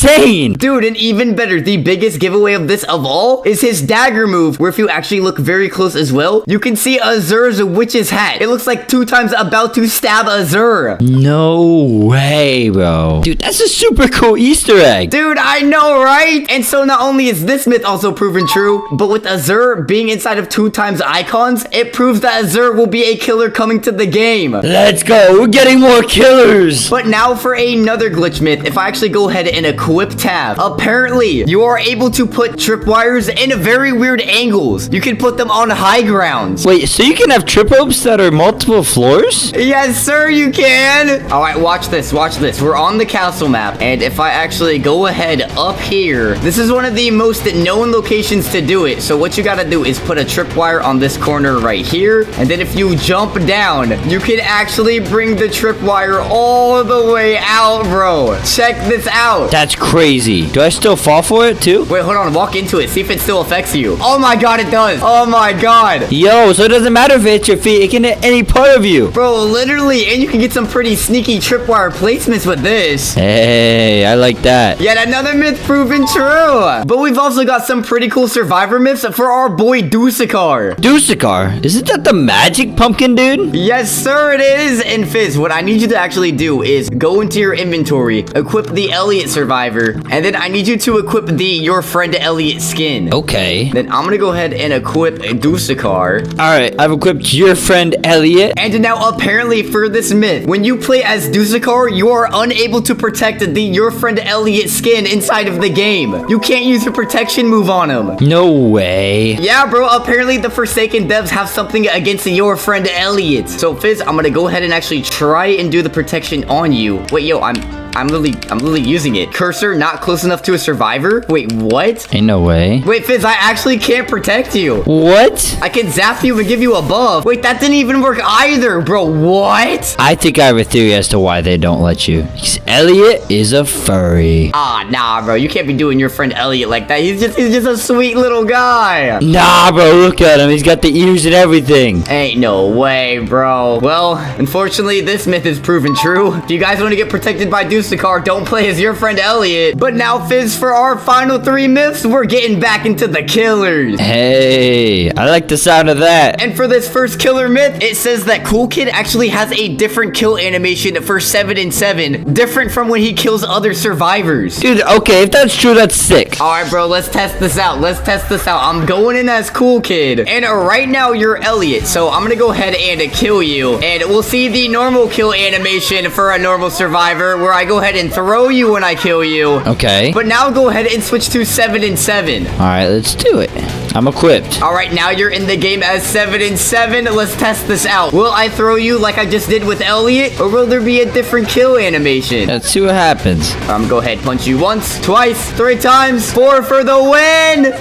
Dude, and even better, the biggest giveaway of this of all is his dagger move, where if you actually look very close as well, you can see Azur's witch's hat. It looks like 2-times about to stab Azur. No way, bro. Dude, that's a super cool Easter egg. Dude, I know, right? And so not only is this myth also proven true, but with Azur being inside of 2-times icons, it proves that Azur will be a killer coming to the game. Let's go. We're getting more killers. But now for another glitch myth, if I actually go ahead and equip tab. Apparently, you are able to put tripwires in very weird angles. You can put them on high grounds. Wait, so you can have trip ropes that are multiple floors? Yes, sir, you can. All right, watch this. Watch this. We're on the castle map. And if I actually go ahead up here, this is one of the most known locations to do it. So what you got to do is put a tripwire on this corner right here. And then if you jump down, you can actually bring the tripwire all the way out, bro. Check this out. That's crazy. Do I still fall for it too? Wait, hold on. Walk into it. See if it still affects you. Oh my god, it does. Oh my god. Yo, so it doesn't matter if it hits your feet. It can hit any part of you. Bro, literally. And you can get some pretty sneaky tripwire placements with this. Hey, I like that. Yet another myth proven true. But we've also got some pretty cool survivor myths for our boy Dussar. Dussar? Isn't that the magic pumpkin dude? Yes, sir, it is. And Fizz, what I need you to actually do is go into your inventory, equip the Elliot survivor, and then I need you to equip the your friend Elliot skin. Okay. Then I'm gonna go ahead and equip Dussar. Alright, I've equipped your friend Elliot. And now apparently for this myth, when you play as Dussar, you are unable to protect the your friend Elliot skin inside of the game. You can't use your protection move on him. No way. Yeah, bro, apparently the Forsaken devs have something against your friend Elliot. So Fizz, I'm gonna go ahead and actually try and do the protection on you. Wait, yo, I'm literally using it. Cursor not close enough to a survivor? Wait, what? Ain't no way. Wait, Fizz, I actually can't protect you. What? I can zap you and give you a buff. Wait, that didn't even work either, bro. What? I think I have a theory as to why they don't let you. Because Elliot is a furry. Ah, nah, bro. You can't be doing your friend Elliot like that. He's just a sweet little guy. Nah, bro, look at him. He's got the ears and everything. Ain't no way, bro. Well, unfortunately, this myth is proven true. If you guys want to get protected by Dussar, don't play as your friend Elliot. But now, Fizz, for our final 3 myths, we're getting back into the killers. Hey, I like the sound of that. And for this first killer myth, it says that Cool Kid actually has a different kill animation for 7 and 7, different from when he kills other survivors. Dude, okay, if that's true, that's sick. All right, bro, let's test this out. Let's test this out. I'm going in as Cool Kid. And right now, you're Elliot. So I'm going to go ahead and kill you. And we'll see the normal kill animation for a normal survivor, where I go ahead and throw you when I kill you. Okay. But now go ahead and switch to 7 and 7. All right, let's do it. I'm equipped. All right, now you're in the game as 7 and 7. Let's test this out. Will I throw you like I just did with Elliot, or will there be a different kill animation? Let's see what happens. I'm gonna go ahead, punch you once, twice, 3 times, 4 for the win.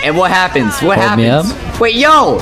And what happens? What Hold me happens? up. Wait, yo,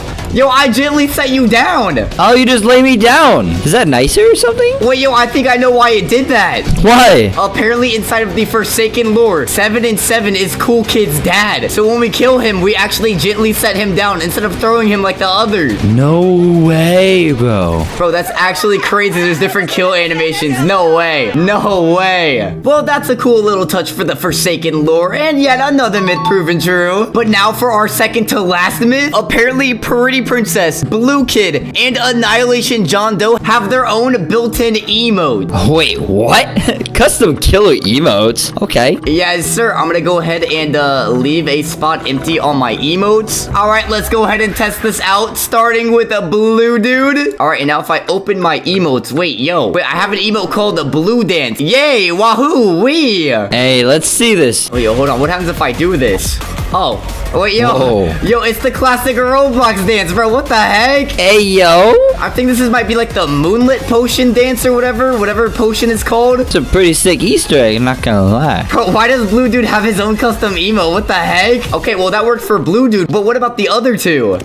I gently set you down. Oh, you just lay me down. Is that nicer or something? Wait, yo, I think I know why it did that. Why? Apparently, inside of the Forsaken lore, 7 and 7 is Cool Kid's dad. So when we kill him, we actually gently set him down instead of throwing him like the others. No way, bro. Bro, that's actually crazy. There's different kill animations. No way. No way. Well, that's a cool little touch for the Forsaken lore, and yet another myth proven true. But now for our second to last myth, apparently Pretty Princess, Blue Kid, and Annihilation John Doe have their own built-in emote. Wait, what? Custom killer emotes? Okay. Yes, sir. I'm gonna go ahead and leave a spot empty on my emotes. All right, let's go ahead and test this out, starting with a blue dude. All right, and now if I open my emotes, wait, I have an emote called the Blue Dance. Yay, wahoo, wee. Hey, let's see this. Oh, yo, hold on. What happens if I do this? Oh, wait, yo. Whoa. Yo, it's the classic Roblox dance, bro. What the heck? Hey, yo. I think this might be like the Moonlit Potion dance or whatever potion is called. It's a pretty sick Easter egg, I'm not gonna lie. Bro, why does Blue Dude have his own custom emo? What the heck? Okay, well, that worked for Blue Dude, but what about the other two?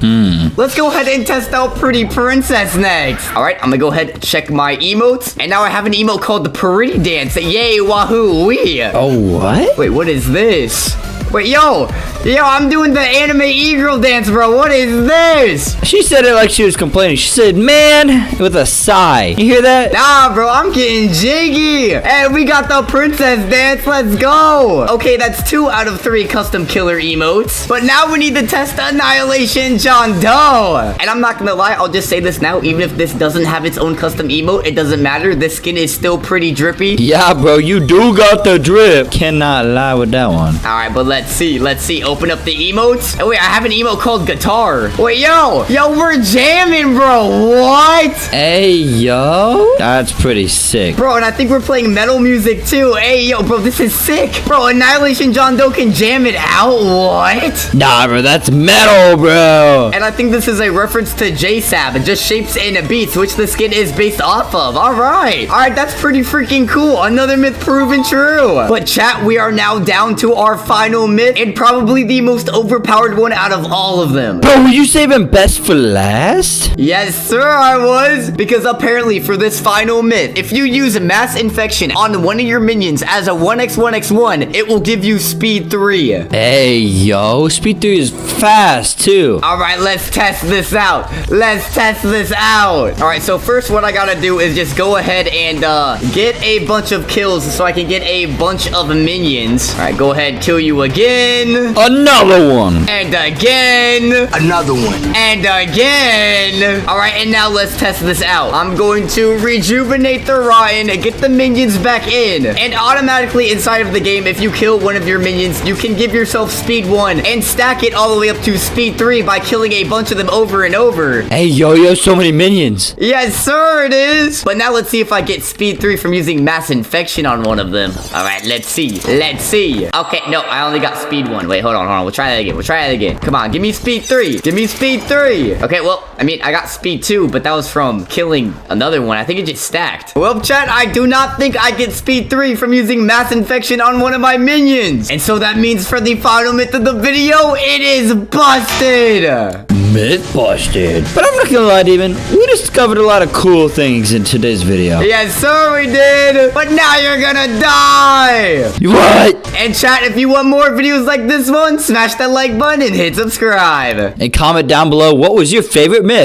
Let's go ahead and test out Pretty Princess next. All right, I'm gonna go ahead and check my emotes. And now I have an emote called the Pretty Dance. Yay, wahoo, wee. Oh, what? Wait, what is this? Wait, yo, I'm doing the anime e-girl dance, bro. What is this? She said it like she was complaining. She said, man, with a sigh. You hear that? Nah, bro, I'm getting jiggy. Hey, we got the princess dance. Let's go. Okay, that's 2 out of 3 custom killer emotes. But now we need to test Annihilation John Doe. And I'm not gonna lie, I'll just say this now. Even if this doesn't have its own custom emote, it doesn't matter. This skin is still pretty drippy. Yeah, bro, you do got the drip. Cannot lie with that one. All right, but let's let's see. Open up the emotes. Oh, wait, I have an emote called guitar. Wait, yo, we're jamming, bro. What? Hey, yo. That's pretty sick. Bro, and I think we're playing metal music too. Hey, yo, bro, this is sick. Bro, Annihilation John Doe can jam it out. What? Nah, bro, that's metal, bro. And I think this is a reference to JSAB, just shapes and beats, which the skin is based off of. All right, that's pretty freaking cool. Another myth proven true. But chat, we are now down to our final myth, and probably the most overpowered one out of all of them. Bro, were you saving best for last? Yes, sir, I was. Because apparently for this final myth, if you use mass infection on one of your minions as a 1x1x1, it will give you speed 3. Hey, yo. Speed 3 is fast, too. All right, let's test this out. All right, so first what I gotta do is just go ahead and get a bunch of kills so I can get a bunch of minions. All right, go ahead, kill you again. Another one. And again. Another one. And again. All right, and now let's test this out. I'm going to rejuvenate the Ryan, get the minions back in. And automatically inside of the game, if you kill one of your minions, you can give yourself speed 1 and stack it all the way up to speed 3 by killing a bunch of them over and over. Hey, yo, you have so many minions. Yes, sir, it is. But now let's see if I get speed 3 from using mass infection on one of them. All right, let's see. Okay, no, I only got speed 1. Wait, hold on. We'll try that again. Come on, give me speed 3. Okay, well, I mean, I got speed 2, but that was from killing another one. I think it just stacked. Well, chat, I do not think I get speed 3 from using mass infection on one of my minions. And so that means for the final myth of the video, it is busted. Myth busted. But I'm not gonna lie, Demon. We discovered a lot of cool things in today's video. Yes, sir, we did. But now you're gonna die. What? And chat, if you want more videos like this one, smash that like button and hit subscribe. And comment down below, what was your favorite myth?